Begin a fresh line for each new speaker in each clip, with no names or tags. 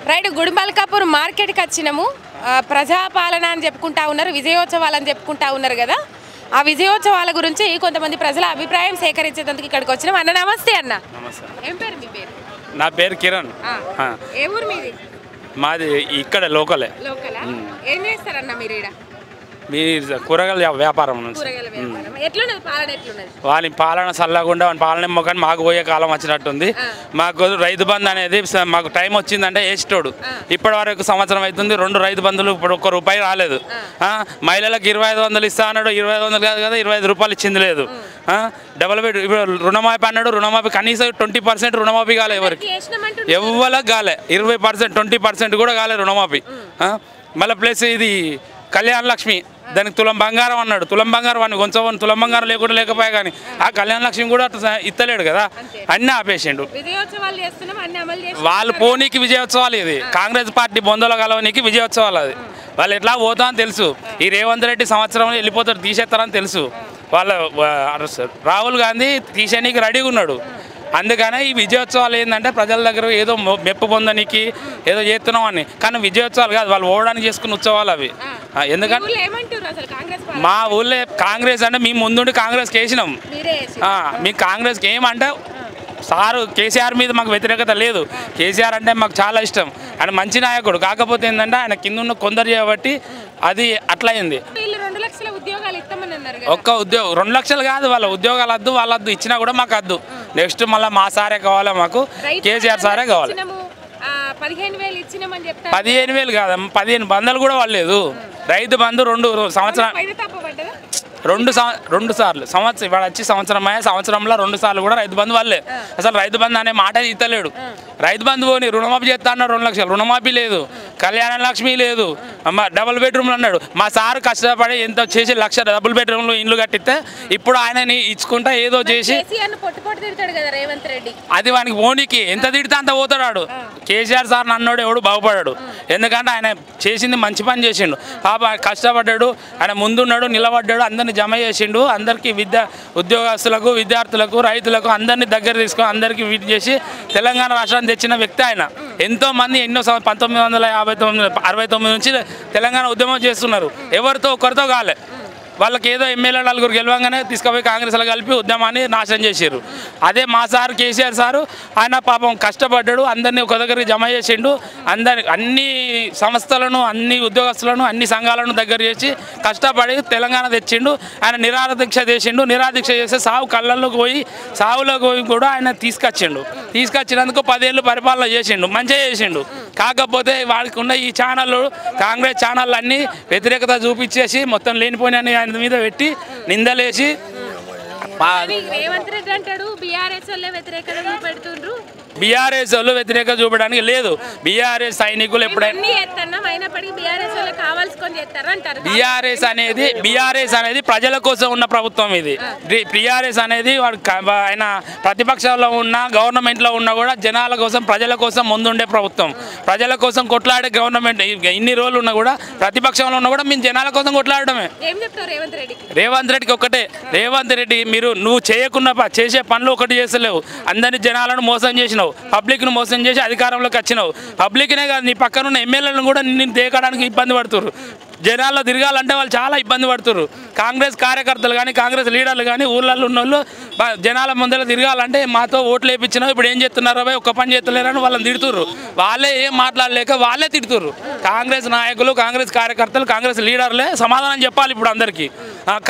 Right Gudimalkapur మార్కెట్కి వచ్చినాము. ప్రజాపాలన అని చెప్పుకుంటా ఉన్నారు, విజయోత్సవాలు అని చెప్పుకుంటా ఉన్నారు కదా. ఆ విజయోత్సవాల గురించి కొంతమంది ప్రజల అభిప్రాయం సేకరించేందుకు ఇక్కడికి వచ్చినాం. అన్న నమస్తే. అన్న
నమస్తే.
ఏం పేరు మీ పేరు?
నా పేరు కిరణ్.
ఏ ఊరు మీది?
మాది ఇక్కడ లోకలే.
లోకలా? ఏం చేస్తారన్న మీరు? ఈడ
మీ కూరగాయల వ్యాపారం నుంచి.
కూరగాయల వ్యాపారం. ఎట్లున్నది పాలన? ఎట్లున్నది?
వాళ్ళ పాలన చల్లకుండా వాళ్ళ పాలన మొక్కని మాకు పోయే కాలం వచ్చినట్టుంది. మాకు రైతు బంధు అనేది మాకు టైం వచ్చిందంటే వేస్టోడు. ఇప్పటి వరకు సంవత్సరం అవుతుంది, 2 రైతు బంధులు ఇప్పుడు ₹1 రాలేదు. మహిళలకు 2500 ఇస్తా అన్నాడు, 2500 కాదు కదా, 25 రూపాయలు ఇచ్చింది లేదు. డబల్ బెడ్ ఇప్పుడు రుణమాఫీ అన్నాడు, రుణమాఫీ కనీసం 20% రుణమాఫీ కాలే ఎవరికి, ఎవరికి కాలే. 20%, 20% కూడా కాలే రుణమాఫీ. మళ్ళీ ప్లస్ ఇది కళ్యాణ లక్ష్మి, దానికి తులం బంగారం అన్నాడు. తులం బంగారం వాడిని కొంచెం తులం బంగారం లేకుండా లేకపోయా కానీ ఆ కళ్యాణ లక్ష్మి కూడా ఇస్తలేడు కదా, అన్నీ ఆపేసిండు. వాళ్ళు పోనీకి విజయోత్సవాలు. ఇది కాంగ్రెస్ పార్టీ బొందలో కలవనీకి విజయోత్సవాలు. అది వాళ్ళు ఎట్లా పోతామని తెలుసు. ఈ రేవంత్ రెడ్డి సంవత్సరంలో వెళ్ళిపోతారు, తీసేస్తారని తెలుసు. వాళ్ళ రాహుల్ గాంధీ తీసేయడానికి రెడీగా ఉన్నాడు. అందుకనే ఈ విజయోత్సవాలు ఏంటంటే ప్రజల దగ్గర ఏదో మెప్పు పొందడానికి ఏదో చేస్తున్నాం అని, కానీ విజయోత్సవాలు కాదు, వాళ్ళు ఓడడానికి చేసుకున్న ఉత్సవాలు అవి. ఎందుకంటే మా ఊళ్ళో కాంగ్రెస్ అంటే మేము ముందుండి కాంగ్రెస్కి వేసినాం. మీకు కాంగ్రెస్కి ఏమంటే సారు కేసీఆర్ మీద మాకు వ్యతిరేకత లేదు. కేసీఆర్ అంటే మాకు చాలా ఇష్టం, ఆయన మంచి నాయకుడు. కాకపోతే ఏంటంటే ఆయన కింద ఉన్న కొందరు చేయబట్టి అది అట్లా అయింది. ఒక్క ఉద్యోగం 2 లక్షలు కాదు, వాళ్ళ ఉద్యోగాలు వద్దు, వాళ్ళొద్దు, ఇచ్చినా కూడా మాకు వద్దు. నెక్స్ట్ మళ్ళీ మా సారే కావాలి, మాకు కేసీఆర్ సారే కావాలి. 15,000 కాదు, 15 బంధులు కూడా వాళ్ళలేదు. రైతు బంధు 2 సంవత్సరాలు 2 సార్లు సంవత్సరం ఇవాళ వచ్చి సంవత్సరంలో 2 సార్లు కూడా రైతు బంధు వాళ్ళే. అసలు రైతు బంధు అనే మాట ఇస్తలేడు. రైతు బంధు పోని రుణమాఫీ చేస్తా అన్నాడు, 2 లక్షలు రుణమాఫీ లేదు, కళ్యాణ లక్ష్మి లేదు, డబుల్ బెడ్రూమ్లు అన్నాడు. మా సారు కష్టపడి ఎంత చేసి 1,00,000 డబుల్ బెడ్రూమ్లు ఇండ్లు కట్టిస్తే ఇప్పుడు ఆయనని ఇచ్చుకుంటా ఏదో చేసి అది వానికి పోనీకి ఎంత తిడితే అంత పోతాడు. కేసీఆర్ సార్ నన్నోడు ఎవడు బాగుపడాడు, ఎందుకంటే ఆయన చేసింది మంచి పని చేసిండు. పాప కష్టపడ్డాడు, ఆయన ముందున్నాడు, నిలబడ్డాడు, అందరినీ జమ చేసిండు. అందరికీ ఉద్యోగస్తులకు, విద్యార్థులకు, రైతులకు అందరినీ దగ్గర తీసుకొని అందరికీ వీటి చేసి తెలంగాణ రాష్ట్రాన్ని తెచ్చిన వ్యక్తి ఆయన. ఎంతోమంది 1969 నుంచి తెలంగాణ ఉద్యమం చేస్తున్నారు. ఎవరితో ఒకరితో కాలే. వాళ్ళకి ఏదో ఎమ్మెల్యే 4 గెలవంగానే తీసుకుపోయి కాంగ్రెస్లో కలిపి ఉద్యమాన్ని నాశనం చేశారు. అదే మా సారు కేసీఆర్ సారు ఆయన పాపం కష్టపడ్డాడు, అందరినీ ఒక దగ్గరికి జమ చేసిండు. అన్ని సంస్థలను, అన్ని ఉద్యోగస్తులను, అన్ని సంఘాలను దగ్గర చేసి కష్టపడి తెలంగాణ తెచ్చిండు. ఆయన నిరాదీక్ష చేసిండు. నిరాదీక్ష చేస్తే సావులోకి పోయి కూడా ఆయన తీసుకొచ్చినందుకు 10 ఏళ్ళు పరిపాలన చేసిండు, మంచిగా చేసిండు. కాకపోతే వాడికి ఉన్న ఈ ఛానళ్ళు, కాంగ్రెస్ ఛానళ్ళు అన్నీ వ్యతిరేకత చూపించేసి మొత్తం లేనిపోయిన ఆయన మీద పెట్టి నిందలేసి బీఆర్ఎస్ వాళ్ళు వ్యతిరేకత చూపడానికి లేదు. బీఆర్ఎస్ సైనికులు ఎప్పుడైనా బీఆర్ఎస్ అనేది ప్రజల కోసం ఉన్న ప్రభుత్వం. ఇది బీఆర్ఎస్ అనేది ఆయన ప్రతిపక్షంలో ఉన్న, గవర్నమెంట్లో ఉన్నా కూడా జనాల కోసం, ప్రజల కోసం ముందుండే ప్రభుత్వం. ప్రజల కోసం కొట్లాడే గవర్నమెంట్. ఇన్ని రోజులు ఉన్నా కూడా, ప్రతిపక్షంలో ఉన్నా కూడా మేము జనాల కోసం కొట్లాడటమే. రేవంత్ రెడ్డికి ఒక్కటే, రేవంత్ రెడ్డి నువ్వు చేసే పనులు ఒకటి చేస్తలేవు. అందరినీ జనాలను మోసం చేసినావు, పబ్లిక్ను మోసం చేసి అధికారంలోకి వచ్చినావు. పబ్లిక్నే కాదు, నీ పక్కన ఉన్న ఎమ్మెల్యేలను కూడా నిన్ను దేకడానికి ఇబ్బంది పడుతున్నారు. జనాల్లో తిరగాలంటే వాళ్ళు చాలా ఇబ్బంది పడుతున్నారు. కాంగ్రెస్ కార్యకర్తలు కానీ, కాంగ్రెస్ లీడర్లు కానీ, ఊళ్ళల్లో ఉన్న వాళ్ళు జనాల ముందర తిరగాలంటే మాతో ఓట్లు వేయించినావు, ఇప్పుడు ఏం చేస్తున్నారో ఒక్క పని చేస్తలేరని వాళ్ళని తిడుతుర్రు. వాళ్ళే ఏం మాట్లాడలేక వాళ్ళే తిడుతుర్రు. కాంగ్రెస్ నాయకులు, కాంగ్రెస్ కార్యకర్తలు, కాంగ్రెస్ లీడర్లే సమాధానం చెప్పాలి ఇప్పుడు అందరికీ.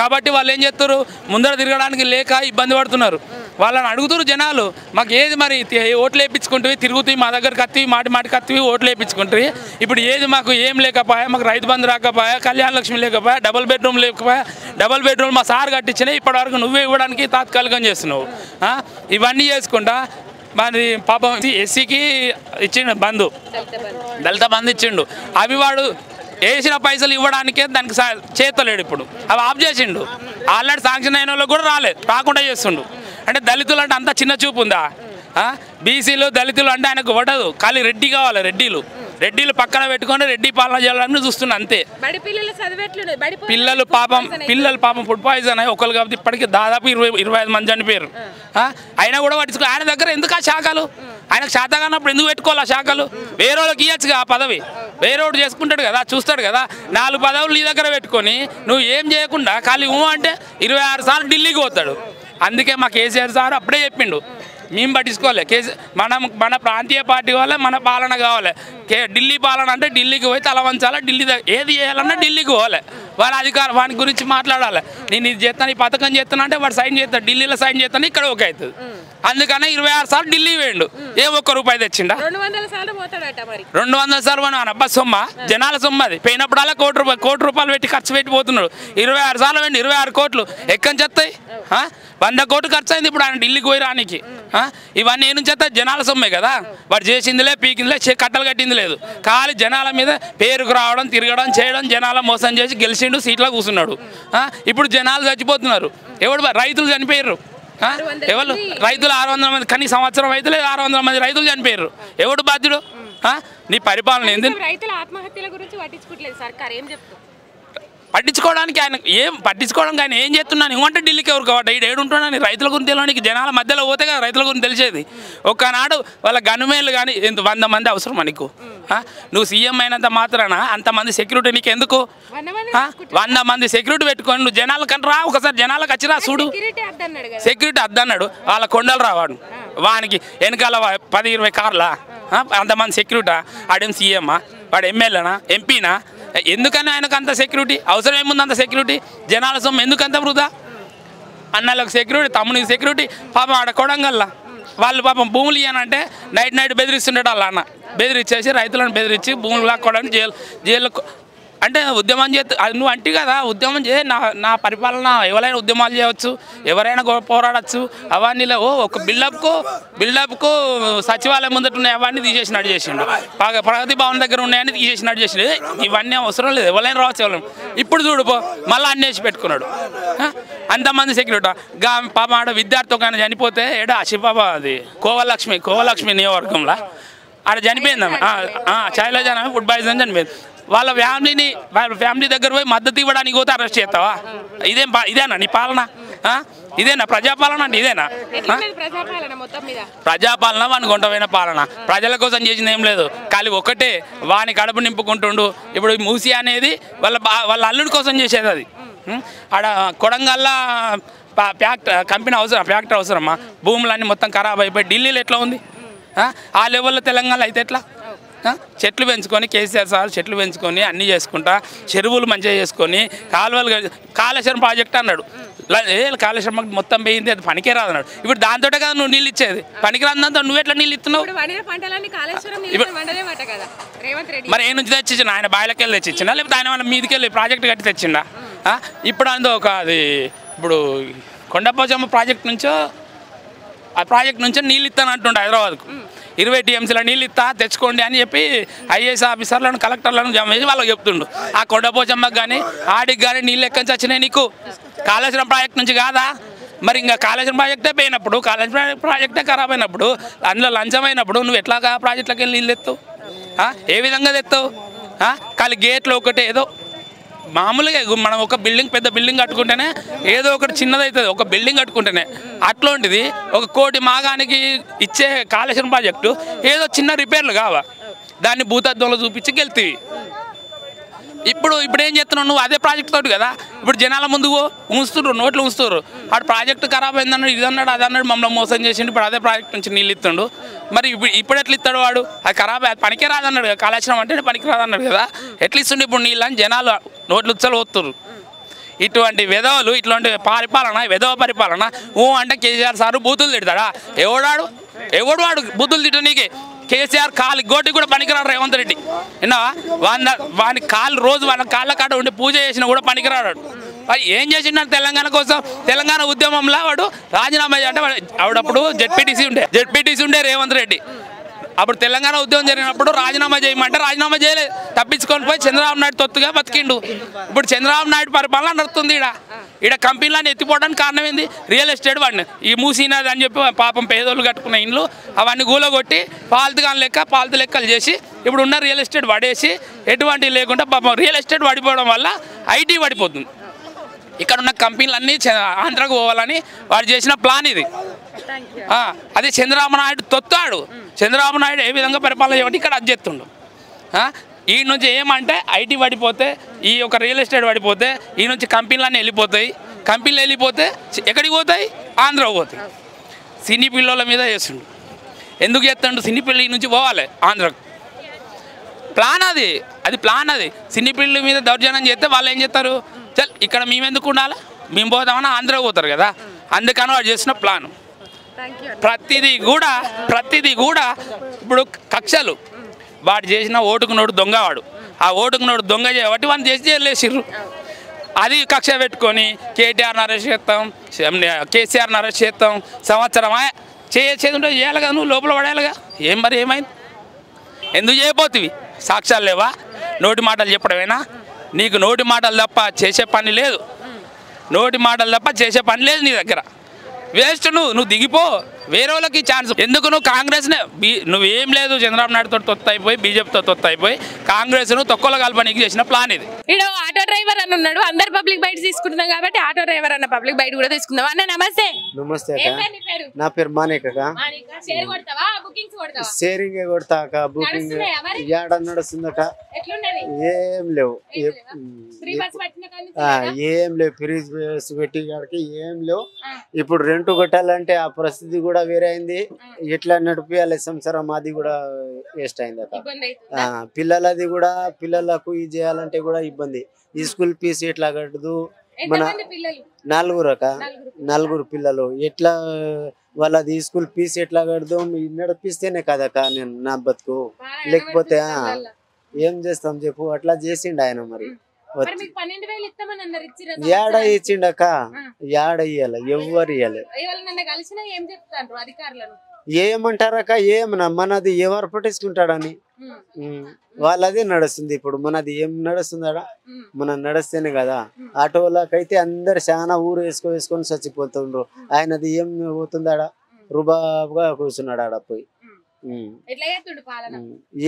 కాబట్టి వాళ్ళు ఏం చేస్తారు, ముందర తిరగడానికి లేక ఇబ్బంది పడుతున్నారు. వాళ్ళని అడుగుతున్నారు జనాలు, మాకు ఏది మరి ఓట్లు వేయించుకుంటుంది, తిరుగుతాయి మా దగ్గర కత్తివి, మాటి కత్తివి ఓట్లు వేయించుకుంటుంది. ఇప్పుడు ఏది మాకు ఏం లేకపోయా, మాకు రైతు బంధు రాకపోయా, కళ్యాణ లక్ష్మి లేకపోయా, డబుల్ బెడ్రూమ్ లేకపోయా, డబుల్ బెడ్రూమ్ మా సార్ కట్టించినాయి, ఇప్పటివరకు నువ్వే ఇవ్వడానికి తాత్కాలికం చేస్తున్నావు. ఇవన్నీ చేసుకుంటా మరి పాపం ఎస్సీకి ఇచ్చిండు బంధు, దళిత బంధు ఇచ్చిండు. అవి వాడు వేసిన పైసలు ఇవ్వడానికే దానికి చేతలేడు. ఇప్పుడు అవి ఆఫ్ చేసిండు. ఆల్రెడీ శాంక్షన్ అయిన వాళ్ళకి కూడా రాకుండా చేస్తుండు. అంటే దళితులు అంటే అంత చిన్న చూపు ఉందా? బీసీలు, దళితులు అంటే ఆయనకు పడదు. ఖాళీ రెడ్డి కావాలి. రెడ్డిలు పక్కన పెట్టుకొని రెడ్డి పాలన చేయాలని చూస్తున్నా అంతే. పిల్లలు పాపం ఫుడ్ పాయిజన్ అయ్యి ఒకరు కాబట్టి ఇప్పటికీ దాదాపు 25 మంది చనిపోయారు. అయినా కూడా పట్టించుకో. ఆయన దగ్గర ఎందుకు ఆ శాఖలు? ఆయనకు శాత కానప్పుడు ఎందుకు పెట్టుకోవాలి ఆ శాఖలు? వేరే వాళ్ళకి ఇవ్వచ్చుగా ఆ పదవి, వేరేవాడు చేసుకుంటాడు కదా, చూస్తాడు కదా. 4 పదవులు నీ దగ్గర పెట్టుకొని నువ్వు ఏం చేయకుండా ఖాళీ అంటే 26 సార్లు ఢిల్లీకి పోతాడు. అందుకే మా కేసీఆర్ సార్ అప్పుడే చెప్పిండు, మేము పట్టించుకోవాలి. మన ప్రాంతీయ పార్టీ వాళ్ళే మన పాలన కావాలి. ఢిల్లీ పాలన అంటే ఢిల్లీకి పోయి తల వంచాలి, ఢిల్లీ ఏది చేయాలన్నా ఢిల్లీకి పోవాలి. వాళ్ళ అధికారం వాని గురించి మాట్లాడాలి. నేను ఇది చేస్తాను, ఈ పథకం చేస్తాను అంటే వాడు సైన్ చేస్తాడు, ఢిల్లీలో సైన్ చేస్తాను, ఇక్కడ ఓకే అవుతుంది. అందుకనే 26 సార్లు ఢిల్లీ వేయండు, ఏ ₹1 తెచ్చిండా?
200 సార్లు పోతాడట. మరి
200 సార్లు అని అబ్బా సొమ్మ, జనాల సొమ్మ అది. పోయినప్పుడల్లా కోటి రూపాయలు పెట్టి ఖర్చు పెట్టిపోతున్నాడు. 26 సార్లు వేయండి, 26 కోట్లు ఎక్కడి నుంచి వస్తాయి? 100 కోట్లు ఖర్చు అయింది ఇప్పుడు ఆయన ఢిల్లీకి పోయి రానికి. ఇవన్నీ ఏం నుంచి వస్తాయి? జనాల సొమ్మే కదా. వాడు చేసిందిలే, పీకిందిలే, కట్టలు కట్టింది లేదు. ఖాళీ జనాల మీద పేరుకు రావడం, తిరగడం, చేయడం, జనాల మోసం చేసి గెలిచిండు, సీట్లో కూర్చున్నాడు. ఇప్పుడు జనాలు చచ్చిపోతున్నారు. రైతులు చనిపోయారు. ఎవరు రైతులు 600 మంది, కానీ సంవత్సరం రైతులే 600 మంది రైతులు చనిపోయారు. ఎవడు బాధ్యుడు? నీ పరిపాలన ఏంది?
రైతుల ఆత్మహత్యల గురించి పట్టించుకోవట్లేదు సర్కార్, ఏం చెప్తావు?
పట్టించుకోవడానికి ఆయన ఏం చేస్తున్నాను ఇవ్వంటే ఢిల్లీకి ఎవరు కాబట్టి ఏడుంటున్నాను. రైతుల గురించి తెలియడానికి జనాల మధ్యలో పోతే కదా రైతుల గురించి తెలిసేది. ఒక్కనాడు వాళ్ళ గనుమేలు కానీ 100 మంది అవసరం నీకు? నువ్వు సీఎం అయినంత మాత్రాన అంతమంది సెక్యూరిటీ నీకు ఎందుకు? 100 మంది సెక్యూరిటీ పెట్టుకొని నువ్వు జనాల కంటే రా, ఒకసారి జనాలకు వచ్చిరా చూడు. సెక్యూరిటీ అద్దన్నాడు, వాళ్ళ కొండలు రావాడు. వానికి వెనకాల 10-20 కార్లా, అంతమంది సెక్యూరిటీ. ఆడేం సీఎమ్మా, వాడు ఎమ్మెల్యేనా, ఎంపీనా? ఎందుకని ఆయనకు అంత సెక్యూరిటీ అవసరం? ఏముంది అంత సెక్యూరిటీ? జనాల సొమ్ము ఎందుకంత వృధా? అన్నలకు సెక్యూరిటీ, తమ్మునికి సెక్యూరిటీ. పాపం ఆడ కొడంగల్లా వాళ్ళు పాపం భూములు ఇవ్వనంటే నైట్ బెదిరిస్తుండేట వాళ్ళ అన్న. బెదిరించేసి రైతులను బెదిరించి భూములు లాక్కోవడానికి జైలు అంటే ఉద్యమం చేస్తే నువ్వు అంటే కదా ఉద్యమం చేయ నా పరిపాలన ఎవరైనా ఉద్యమాలు చేయవచ్చు, ఎవరైనా పోరాడచ్చు. అవన్నీ ఒక బిల్డప్కు సచివాలయం ముందట ఉన్నాయి అవన్నీ తీసేసినట్టు చేసిండు. ప్రగతి భవన్ దగ్గర ఉన్నాయని తీసేసినట్టు చేసిండు. ఇవన్నీ అవసరం లేదు, ఎవరైనా రావచ్చు. ఎవరైనా ఇప్పుడు చూడుపో మళ్ళీ అన్నేసి పెట్టుకున్నాడు. అంతమంది సెక్యూరిటీ. పాప ఆడ విద్యార్థి ఒక ఆయన చనిపోతే ఏడా శివబాబా అది కోవలక్ష్మి నియోజకవర్గంలో ఆడ చనిపోయిందమ్మ. శైలజ ఫుడ్ పాయిజన్ చనిపోయింది. వాళ్ళ ఫ్యామిలీ దగ్గర పోయి మద్దతు ఇవ్వడానికి పోతే అరెస్ట్ చేస్తావా? ఇదేనా నీ పాలన? ఇదేనా ప్రజాపాలన? అంటే ఇదేనా ప్రజాపాలన? వాని గుంటమైన పాలన. ప్రజల కోసం చేసింది ఏం లేదు, ఖాళీ ఒకటే వాని కడుపు నింపుకుంటుండు. ఇప్పుడు మూసి అనేది వాళ్ళ అల్లుడి కోసం చేసేది. అది ఆడ కొడంగల్లా కంపెనీ అవసరం, ఫ్యాక్టరీ అవసరమ్మా? భూములన్నీ మొత్తం ఖరాబ్ అయిపోయి ఢిల్లీలో ఎట్లా ఉంది? ఆ లెవెల్లో తెలంగాణలో అయితే ఎట్లా? చెట్లు పెంచుకొని కేసీఆర్ సార్ చెట్లు పెంచుకొని అన్నీ చేసుకుంటా, చెరువులు మంచిగా చేసుకొని, కాళేశ్వరం ప్రాజెక్ట్ అన్నాడు. కాళేశ్వరం మొత్తం పోయింది, అది పనికే రాదన్నాడు. ఇప్పుడు దాంతో కదా నువ్వు నీళ్ళు ఇచ్చేది. పనికి రాదంతా నువ్వు ఎట్లా నీళ్ళు ఇస్తున్నావు? మరి ఏ నుంచి తెచ్చిచ్చిన? ఆయన బాయిలకి వెళ్ళి తెచ్చిచ్చిన, లేకపోతే ఆయన వాళ్ళ మీదకి వెళ్ళి ప్రాజెక్ట్ కట్టి తెచ్చిండా? ఇప్పుడు అందులో ఇప్పుడు కొండపోచమ్మ ప్రాజెక్ట్ నుంచో ఆ ప్రాజెక్ట్ నుంచో నీళ్ళు ఇస్తాను అంటుండే హైదరాబాద్కు. 20 TMCల నీళ్ళు ఇస్తా తెచ్చుకోండి అని చెప్పి IAS ఆఫీసర్లను కలెక్టర్లను జమ చేసి వాళ్ళకి చెప్తుండు. ఆ కొండపోచమ్మకి కానీ ఆడికి కానీ నీళ్ళు ఎక్కడి నుంచి వచ్చినాయి నీకు? కాళేశ్వరం ప్రాజెక్ట్ నుంచి కాదా? మరి ఇంకా కాళేశ్వరం ప్రాజెక్టే పోయినప్పుడు, కాళేశ్వరం ప్రాజెక్టే ఖరాబ్ అయినప్పుడు, అందులో లంచమైనప్పుడు నువ్వు ఎట్లా ప్రాజెక్టులకు వెళ్ళి నీళ్ళు తెస్తావు? ఏ విధంగా తెస్తావు? ఖాళీ గేట్లు ఒకటే ఏదో మామూలుగా మనం ఒక పెద్ద బిల్డింగ్ కట్టుకుంటేనే ఏదో ఒకటి చిన్నది అవుతుంది, ఒక బిల్డింగ్ కట్టుకుంటేనే. అట్లాంటిది 1 కోటి మాగానికి ఇచ్చే కాళేశ్వరం ప్రాజెక్టు ఏదో చిన్న రిపేర్లు కావా? దాన్ని భూతత్వంలో చూపించి గెలుతుంది. ఇప్పుడు ఏం చేస్తున్నావు నువ్వు? అదే ప్రాజెక్ట్ తోటి కదా ఇప్పుడు జనాల ముందుకు ఉంచుతున్నారు, నోట్లు ఉంచుతారు. ఆడు ప్రాజెక్టు ఖరాబ్ అయిందన్నాడు, ఇది అన్నాడు, అది అన్నాడు, మమ్మల్ని మోసం చేసిండు. ఇప్పుడు అదే ప్రాజెక్ట్ నుంచి నీళ్ళు ఇస్తుండు. మరి ఇప్పుడు ఎట్లా ఇస్తాడు వాడు? అది ఖరాబ్, అది పనికే రాదన్నాడు కదా, కాళేశ్వరం అంటే పనికి రాదన్నాడు కదా. ఎట్లా ఇస్తుండే ఇప్పుడు నీళ్ళు అని జనాలు నోట్లు ఉచ్చలు పోతున్నారు. ఇటువంటి వెధవలు, ఇట్లాంటి పరిపాలన, వెధవ పరిపాలన. అంటే కేసీఆర్ సారు బూతులు తిడతాడా? ఎవడు వాడు బూతులు తిట్టనీకి? కేసీఆర్ కాలు గోటి కూడా పనికిరాడు రేవంత్ రెడ్డి. విన్నావా? వాని కాళ్ళు రోజు వాళ్ళ కాళ్ళ కాడ ఉండి పూజ చేసినా కూడా పనికిరాడు. మరి ఏం చేసిండు తెలంగాణ కోసం? తెలంగాణ ఉద్యమంలో వాడు రాజీనామా అంటే ఆవిడప్పుడు జెడ్పీటీసీ ఉండే రేవంత్ రెడ్డి. అప్పుడు తెలంగాణ ఉద్యమం జరిగినప్పుడు రాజీనామా చేయమంటే రాజీనామా చేయలేదు, తప్పించుకొని పోయి చంద్రబాబు నాయుడు తొత్తుగా బతికిండు. ఇప్పుడు చంద్రబాబు నాయుడు పరిపాలన నడుస్తుంది. ఈడ కంపెనీలను ఎత్తిపోవడానికి కారణం ఏంది? రియల్ ఎస్టేట్ వాడిని ఈ మూసినది అని చెప్పి పాపం పేదోళ్ళు కట్టుకున్న ఇండ్లు అవన్నీ గూలగొట్టి పాలతు లెక్కలు చేసి ఇప్పుడు ఉన్న రియల్ ఎస్టేట్ పడేసి ఎటువంటి లేకుండా పాపం రియల్ ఎస్టేట్ పడిపోవడం వల్ల ఐటీ పడిపోతుంది. ఇక్కడ ఉన్న కంపెనీలన్నీ ఆంధ్రాకు పోవాలని వాడు చేసిన ప్లాన్ ఇది. అదే చంద్రబాబు నాయుడు తొత్తాడు. చంద్రబాబు నాయుడు ఏ విధంగా పరిపాలన చేయబట్టి ఇక్కడ అది చేస్తుండు. ఈ నుంచి ఏమంటే ఐటీ పడిపోతే, ఈ యొక్క రియల్ ఎస్టేట్ పడిపోతే ఈ నుంచి కంపెనీలన్నీ వెళ్ళిపోతాయి. కంపెనీలు వెళ్ళిపోతే ఎక్కడికి పోతాయి? ఆంధ్రాకు పోతాయి. సినీ పిల్లల మీద చేస్తుండు. ఎందుకు చేస్తుండు? సినీ పిల్లల నుంచి పోవాలి ఆంధ్రాకు. ప్లాన్ అది ప్లాన్. సినీ పిల్లల మీద దౌర్జన్యం చేస్తే వాళ్ళు ఏం చేస్తారు? చల్ ఇక్కడ మేము ఎందుకు ఉండాలి, మేము పోతామని ఆంధ్రాకు పోతారు కదా. అందుకని వాడు చేసిన ప్లాన్. ప్రతిదీ కూడా ఇప్పుడు కక్షలు. వాడు చేసిన ఓటుకు నోడు దొంగ. వాడు ఆ ఓటుకు నోడు దొంగ చేయబట్టి వాడిని చేసి చేయలేసిర్రు. అది కక్ష పెట్టుకొని కేటీఆర్ని అరెస్ట్ చేస్తాం, కేసీఆర్ని అరెస్ట్ చేస్తాం. సంవత్సరమా చేసేది ఉంటే చేయాలి కదా, నువ్వు లోపల పడేయాలిగా. మరి ఏమైంది? ఎందుకు చేయబోతువి? సాక్ష్యాలు లేవా? నోటి మాటలు చెప్పడమేనా? నీకు నోటి మాటలు తప్ప చేసే పని లేదు. నోటి మాటలు తప్ప చేసే పని లేదు నీ దగ్గర. వేస్ట్. నువ్వు దిగిపో. వేరే వాళ్ళకి ఛాన్స్ ఎందుకు? నువ్వు కాంగ్రెస్నే నువ్వేం లేదు, చంద్రబాబు నాయుడుతో తొత్తు అయిపోయి, బీజేపీతో తొత్తు అయిపోయి కాంగ్రెస్ను తొక్కల కలపడానికి చేసిన ప్లాన్ ఇది.
ఇక్కడ ఆటో డ్రైవర్ అని ఉన్నాడు. అందరు పబ్లిక్ బైట్ తీసుకుంటున్నాం కాబట్టి ఆటో డ్రైవర్ అన్న పబ్లిక్ బైట్ కూడా తీసుకుందాం. అన్న నమస్తే.
నమస్తే. నా పేరు మానేక. షేరింగ్ కొడతా అక్క. బుకింగ్ ఏడ నడుస్తుందక? ఏం లేవు. ఏం లేవు. ఫ్రీజ్ పెట్టి కాడికి ఏం లేవు. ఇప్పుడు రెంట్ కొట్టాలంటే ఆ పరిస్థితి కూడా వేరే అయింది. ఎట్లా నడిపియాలి సంసారం అది కూడా వేస్ట్ అయింది అక్క. పిల్లలది కూడా, పిల్లలకు ఇది చేయాలంటే కూడా ఇబ్బంది. ఈ స్కూల్ ఫీజు ఎట్లా కట్టదు? మన నలుగురు అక్క, నలుగురు పిల్లలు. ఎట్లా వాళ్ళది స్కూల్ ఫీజు ఎట్లా కడదు? నడిపిస్తేనే కదక్క నేను నా బతుకు. లేకపోతే ఏం చేస్తాం చెప్పు? అట్లా చేసిండు ఆయన. మరి ఏడ ఇచ్చిండక్క? ఏడ ఇయ్యాలి? ఎవ్వరు ఇయ్యాలి. ఏమంటారక్క? ఏమన్నా మనది ఎవరు పట్టించుకుంటాడని వాళ్ళది నడుస్తుంది. ఇప్పుడు మనది ఏం నడుస్తుందా? మనం నడుస్తేనే కదా. ఆటోలకైతే అందరు చాలా ఊరు వేసుకొని చచ్చిపోతుండ్రు. ఆయనది ఏం పోతుందాడా? రుబాబుగా కూర్చున్నాడు ఆడ పోయి.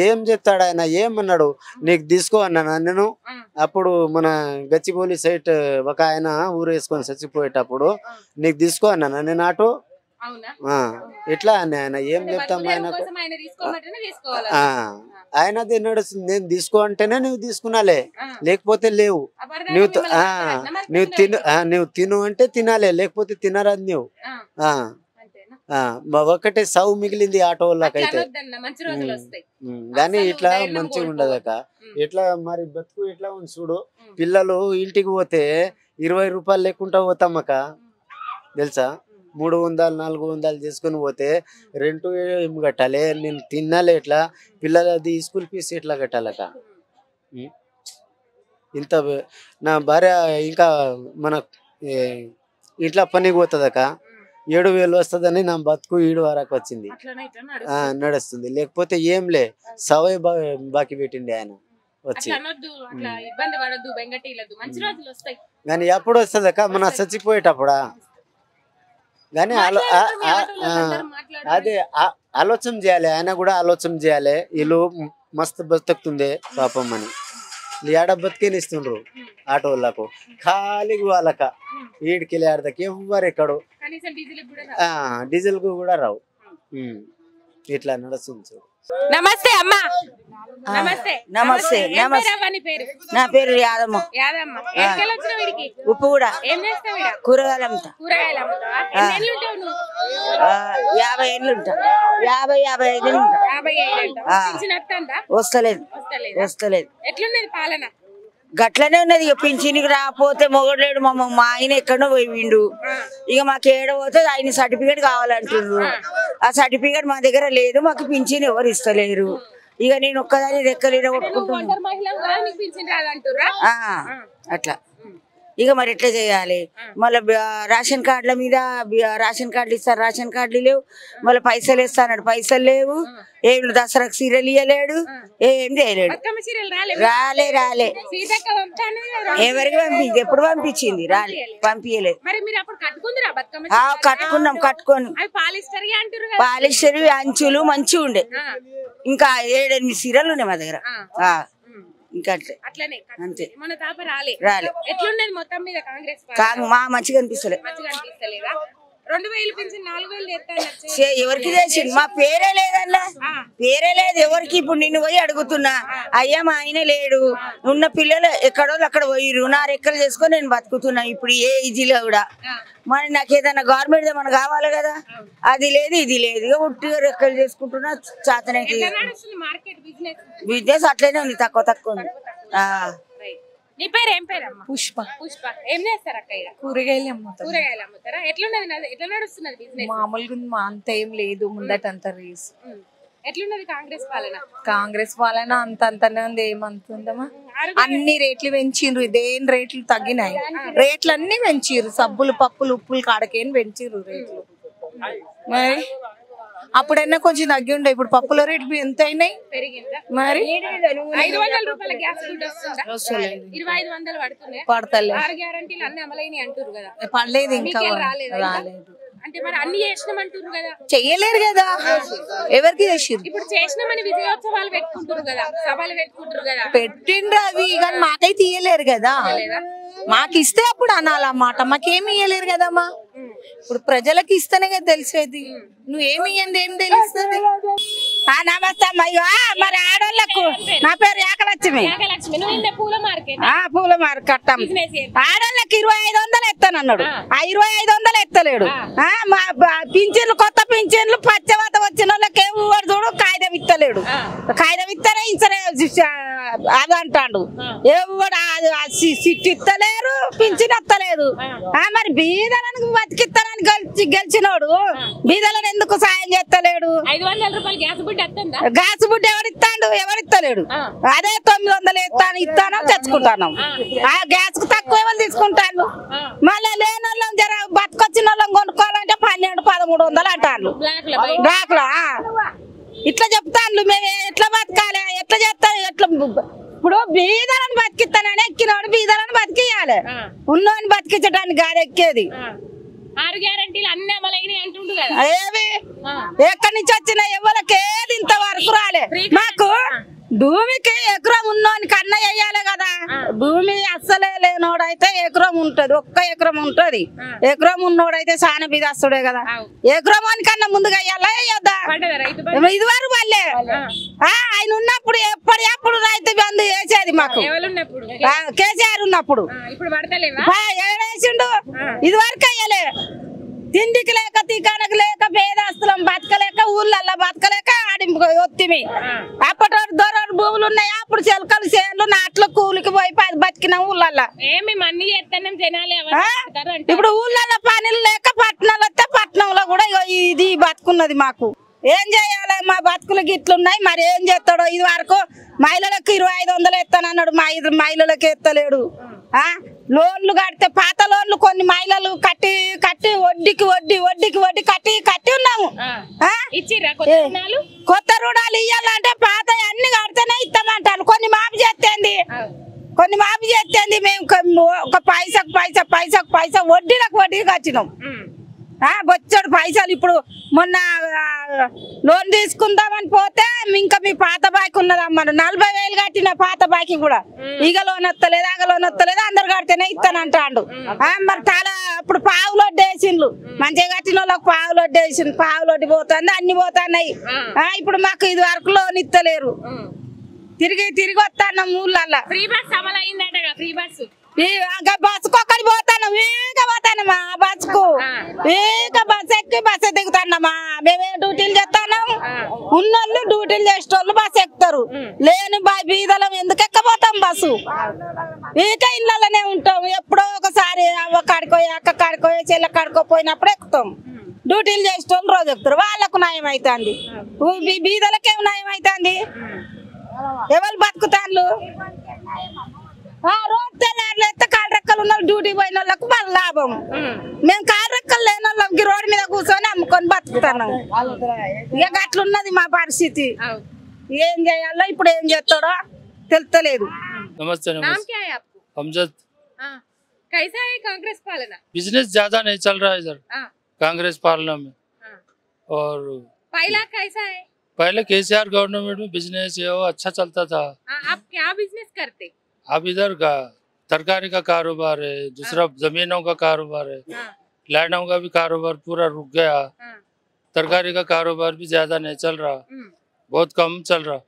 ఏం చెప్తాడు ఆయన? ఏమన్నాడు? నీకు తీసుకో అన్నా నేను. అప్పుడు మన గచ్చిబౌలి సైట్ ఒక ఆయన ఊరు వేసుకొని చచ్చిపోయేటప్పుడు నీకు తీసుకో అన్నా నేను ఆటో. ఎట్లా అని ఆయన ఏం చెప్తాం? ఆయనది నడుస్తుంది. నేను తీసుకో అంటేనే నువ్వు తీసుకున్నాలే, లేకపోతే లేవు. నువ్వు తిను అంటే తినాలే, లేకపోతే తినరాదు నువ్వు. ఒకటే సౌ మిగిలింది ఆటో వాళ్ళకైతే. కానీ ఇట్లా మంచిగా ఉండదక్క. ఎట్లా మరి బతుకు ఎట్లా ఉంది చూడు. పిల్లలు ఇంటికి పోతే 20 రూపాయలు లేకుండా పోతామక్క తెలుసా? 300 400 చేసుకుని పోతే రెంట్ ఏం కట్టాలి? నేను తినాలి ఎట్లా? పిల్లలది స్కూల్ ఫీజు ఎట్లా కట్టాలక్క? ఇంత నా భార్య ఇంకా మన ఇంట్లో పనికి పోతుందక్క. 7,000 వస్తుందని నా బతుకు 7 వరకు వచ్చింది, నడుస్తుంది. లేకపోతే ఏం లే సవై బాకీ పెట్టిండి ఆయన వచ్చి. కానీ ఎప్పుడు వస్తుంది అక్క? మన చచ్చిపోయేటప్పుడా? కానీ అదే ఆలోచన చేయాలి. ఆయన కూడా ఆలోచన చేయాలి. వీళ్ళు మస్తు బతుకుతుంది పాపం అని. ఏడ బతికేనిస్తుండ్రు ఆటో వాళ్ళకు. ఖాళీగా వాళ్ళక ఈడికి ఆడదాకి ఎవ్వరు ఎక్కడు. డీజిల్ కూడా రావు. ఇట్లా నడుస్తుంది చూడు.
నమస్తే అమ్మా.
నమస్తే. నమస్తే. నా పేరు యాదమ్మ. ఉప్పు కూడా కూరగాయలు అమ్ముతా. 50 ఏళ్ళు ఉంటా. 55 ఏళ్ళు ఉంటా. వస్తలేదు.
ఎట్లున్నది పాలన?
గట్లనే ఉన్నది. పింఛనికి రాకపోతే మొగలేడు. మా ఆయన ఎక్కడో పోయిండు. ఇక మాకు ఏడపోతే ఆయన సర్టిఫికేట్ కావాలంటుండ్రు. ఆ సర్టిఫికేట్ మా దగ్గర లేదు. మాకు పింఛన్ ఎవరు ఇస్తలేరు. ఇక నేను ఒక్కదాన్ని రెక్కలేడ కొట్టుకుంటున్నా. అట్లా ఇక మరి ఎట్లా చేయాలి? మళ్ళీ రేషన్ కార్డుల మీద రేషన్ కార్డులు ఇస్తారు, రేషన్ కార్డులు లేవు. మళ్ళీ పైసలు ఇస్తాడు, పైసలు లేవు. ఏం దసరాకు సీరియల్ ఇవ్వలేడు, ఏం చేయలేడు. రాలే ఎవరికి పంపించింది? ఎప్పుడు పంపించింది? పంపించలేదు. కట్టుకొని పాలిస్టర్ అంచులు మంచిగా ఉండే. ఇంకా 7-8 సీరియల్ ఉన్నాయి మా దగ్గర. ఇంకా అట్లనే అంతే. రాలే. మా మంచిగా అనిపిస్తలే.
2000 పింఛన్ 4000 చేస్తాను
ఎవరికి చేసిండు? మా పేరే లేదన్నా, పేరే లేదు ఎవరికి. ఇప్పుడు నిన్ను పోయి అడుగుతున్నా, అయ్యా మా ఆయన లేడు, ఉన్న పిల్లలు ఎక్కడో అక్కడ పోయిరు, నా రెక్కలు చేసుకొని నేను బతుకుతున్నా ఇప్పుడు ఏ ఈజీలో కూడా. మరి నాకు ఏదైనా గవర్నమెంట్ ఏమన్నా కావాలి కదా, అది లేదు ఇది లేదు, ఇక ఉట్టిగా రెక్కలు చేసుకుంటున్నా. చాతనకి బిజినెస్ అట్లనే ఉంది, తక్కువ ఉంది.
నీ పేరు ఏం పేరమ్మా?
పుష్ప.
పుష్ప. ఏం చేస్తారు అక్క?
కూరగాయలు అమ్ముతారు.
కూరగాయలు అమ్ముతారా? ఎట్లా నడుస్తున్నది బిజినెస్?
మామూలుగా అంత ఏం లేదు, ముందట అంత రేస్.
ఎట్లున్నది కాంగ్రెస్ పాలన?
కాంగ్రెస్ పాలన అంతనే ఉంది, ఏమంతుందమ్మా. అన్ని రేట్లు పెంచిండ్రు, ఇదేం రేట్లు తగ్గినాయి, రేట్లు అన్ని పెంచిర్రు. సబ్బులు పప్పులు ఉప్పులు కాడకేం పెంచిర్రు రేట్లు. మరి అప్పుడైనా కొంచెం తగ్గి ఉండే, ఇప్పుడు పప్పుల రేట్లు ఎంత అయినాయి మరి.
500 రూపాయల గ్యాస్ వస్తుంది, 2500 పడుతున్నాయి.
పడతలే,
6 గ్యారంటీలు అన్ని అమలైనవి అంటారు కదా,
పడలేదు ఇంకా
రాలేదు. అంటే మరి అన్ని చేసినామంటారు కదా,
చెయ్యలేరు కదా, ఎవరికి చేసిర్రు?
ఇప్పుడు చేసినామని విజయోత్సవాలు పెట్టుకుంటారు కదా, సభలు పెట్టుకుంటారు కదా.
పెట్టిండ్రు అవి, కానీ మాకైతే ఇయ్యలేరు కదా. మాకు ఇస్తే అప్పుడు అనాలన్నమాట, మాకేమి ఇయ్యలేరు కదమ్మా. ఇప్పుడు ప్రజలకి ఇస్తేనే కదా తెలిసేది, నువ్వేమి ఇయ్యండి ఏం తెలుస్తుంది.
నమస్తే అయ్యో. మరి ఆడోళ్ళకు నా పేరు ఏకలక్ష్మి.
పూల మార్కెట్
పూల మార్కెట్ ఆడోళ్ళకి 2500 ఎత్తానన్నాడు, ఆ 2500 ఎత్తలేడు. పింఛన్లు కొత్త పింఛన్లు పచ్చవాత వచ్చిన వాళ్ళకి ఏమి చూడు కాగితం ఇస్తలేడు, కాగితం ఇస్తేనే ఇన్సూరెన్స్ అది అంటాడు. ఎవడు సిట్ ఇస్తలేరు, పింఛన్ ఇస్తలేదు. మరి బీదలను బతికిస్తానని గెలిచినోడు బీదలను ఎందుకు సాయం చేస్తలేడు?
500 రూపాయలు గ్యాస్ బుడ్డి వస్తుందా?
గ్యాస్ బుడ్డి ఎవరిస్తాడు? ఎవరిస్తలేడు. అదే 900 ఇస్తాను తెచ్చుకుంటాను. ఆ గ్యాస్ కు తక్కువ ఎవరు తీసుకుంటాను? మళ్ళీ లేని వాళ్ళం జర బతుకొచ్చిన వాళ్ళం కొనుక్కోవాలంటే 1200-1300 అంటారు బ్లాక్ లో. ఇట్లా చెప్తాను, మేము ఎట్లా బతకాలి, ఎట్లా చేస్తాను, ఎట్లా. ఇప్పుడు బీదలను బతికిస్తానని ఎక్కినోడు బీదలను బతికియాలి, ఉన్నోని బతికించడానికి కాదు ఎక్కేది.
6 గ్యారంటీలు అన్ని అమలైనవి అంటుండు కదా,
ఏవి ఎక్కడి నుంచి వచ్చినా ఎవరికి ఏది ఇంతవరకు రాలే. మాకు భూమికి ఎకరం ఉన్నోనికి అన్న వేయాలి కదా, భూమి అస్సలే లేనోడైతే ఎకరం ఉంటది, ఒక్క ఎకరం ఉంటది. ఎకరం ఉన్నోడైతే చాలా బిదాస్తుడే కదా, ఎకరం కన్నా ముందుగా వేయాలా వేయొద్దా? ఇదివరకు వాళ్ళే ఆయన ఉన్నప్పుడు ఎప్పుడు రైతు బంధు వేసేది మాకు, కేసీఆర్ ఉన్నప్పుడు. ఏడేసిండు, ఇదివరకు వేయలే. తిండికి లేక తికానకు లేక పేదాస్తులం బతకలేక ఊళ్ళల్లో బతకలేక ఆడింపు ఒత్తిమి. అప్పటి దొర భూములు ఉన్నాయి, అప్పుడు చెలకలు చేనులు నాట్లు కూలికి పోయి బతికిన ఊళ్ళల్లో. ఇప్పుడు ఊళ్ళల్లో పనులు లేక పట్టణాలు వస్తే పట్టణంలో కూడా ఇది బతుకున్నది. మాకు ఏం చేయాలి? మా బతుకులు గిట్లున్నాయి, మరి ఏం చేస్తాడో. ఇది వరకు మహిళలకు 2500 ఎత్తానన్నాడు, మహిళలకు ఎత్తలేడు. లోన్లు కడితే పాత లోన్లు కొన్ని మహిళలు కట్టి కట్టి వడ్డీకి కట్టి ఉన్నాము. కొత్త రుణాలు ఇవ్వాలంటే పాత అన్ని కడితేనే ఇస్తామంటాను. కొన్ని మాఫీ చేస్తేంది మేము ఒక పైసా వడ్డీలకు వడ్డీ కట్టినాం. బొచ్చడు పైసలు. ఇప్పుడు మొన్న లోన్ తీసుకుందామని పోతే ఇంకా మీ పాత బాకీ ఉన్నదమ్మా, 40,000 కట్టిన పాత బాకీ కూడా. ఈగ లోన్ వస్తలేదు, ఆగ లోన్ వస్తలేదు, అందరు కడితేనే ఇస్తానంటాడు. మరి చాలా అప్పుడు పావులొడ్డి వేసిండ్రు, మంచిగా కట్టిన వాళ్ళకి పావులొడ్డి వేసిండు, పావులొడ్డి పోతుంది, అన్ని పోతున్నాయి. ఇప్పుడు మాకు ఇది వరకు లోన్ ఇస్తలేరు. తిరిగి వస్తాను ఊళ్ళల్లో.
ఫ్రీ బస్ అమలు అయిందట, ఫ్రీ బస్
బస్సుకు ఒక్కడి పోతాను, పోతానమ్మా బస్సుకు బస్ ఎక్కి బస్సు దిగుతానమ్మా. మేమే డ్యూటీలు చేస్తాను, ఉన్నోళ్ళు డ్యూటీలు చేసేటోళ్ళు బస్సు ఎక్కుతారు, లేని బీదలం ఎందుకు ఎక్కబోతాం బస్సు? ఇళ్ళలోనే ఉంటాం. ఎప్పుడో ఒకసారి అవ్వ కాడుకోయి అక్క కాడుకోయి చెల్ల కాడుకోపోయినప్పుడు ఎక్కుతాం. డ్యూటీలు చేసేటోళ్ళు రోజు ఎక్కుతారు, వాళ్ళకు నయం అవుతుంది, బీదలకేం నయం అవుతుంది? ఎవరు బతుకుతాను? రోజు తెల్లారులు ఎత్తే కాళ్ళ రెక్కలు ఉన్న డ్యూటీ పోయిన వాళ్ళకు మన లాభం. మేము కాళ్ళ రెక్కలు లేని వాళ్ళకి రోడ్డు మీద కూర్చొని అమ్ముకొని బతుకుతున్నాం. ఇక అట్లున్నది మా పరిస్థితి. ఏం చేయాలో ఇప్పుడు ఏం చేస్తాడో తెలుస్తలేదు.
नमस्ते
नाम क्या है आपको?
हमजद।
कैसा है कांग्रेस पालना?
बिजनेस ज्यादा नहीं चल रहा है इधर कांग्रेस पालना में। और
पहला कैसा है?
पहले केसीआर गवर्नमेंट में बिजनेस है वो अच्छा चलता था।
आप क्या बिजनेस करते?
अब इधर का तरकारी का कारोबार है, दूसरा जमीनों का कारोबार है, लैंडों का भी कारोबार पूरा रुक गया। तरकारी का कारोबार भी ज्यादा नहीं चल रहा, बहुत कम चल रहा।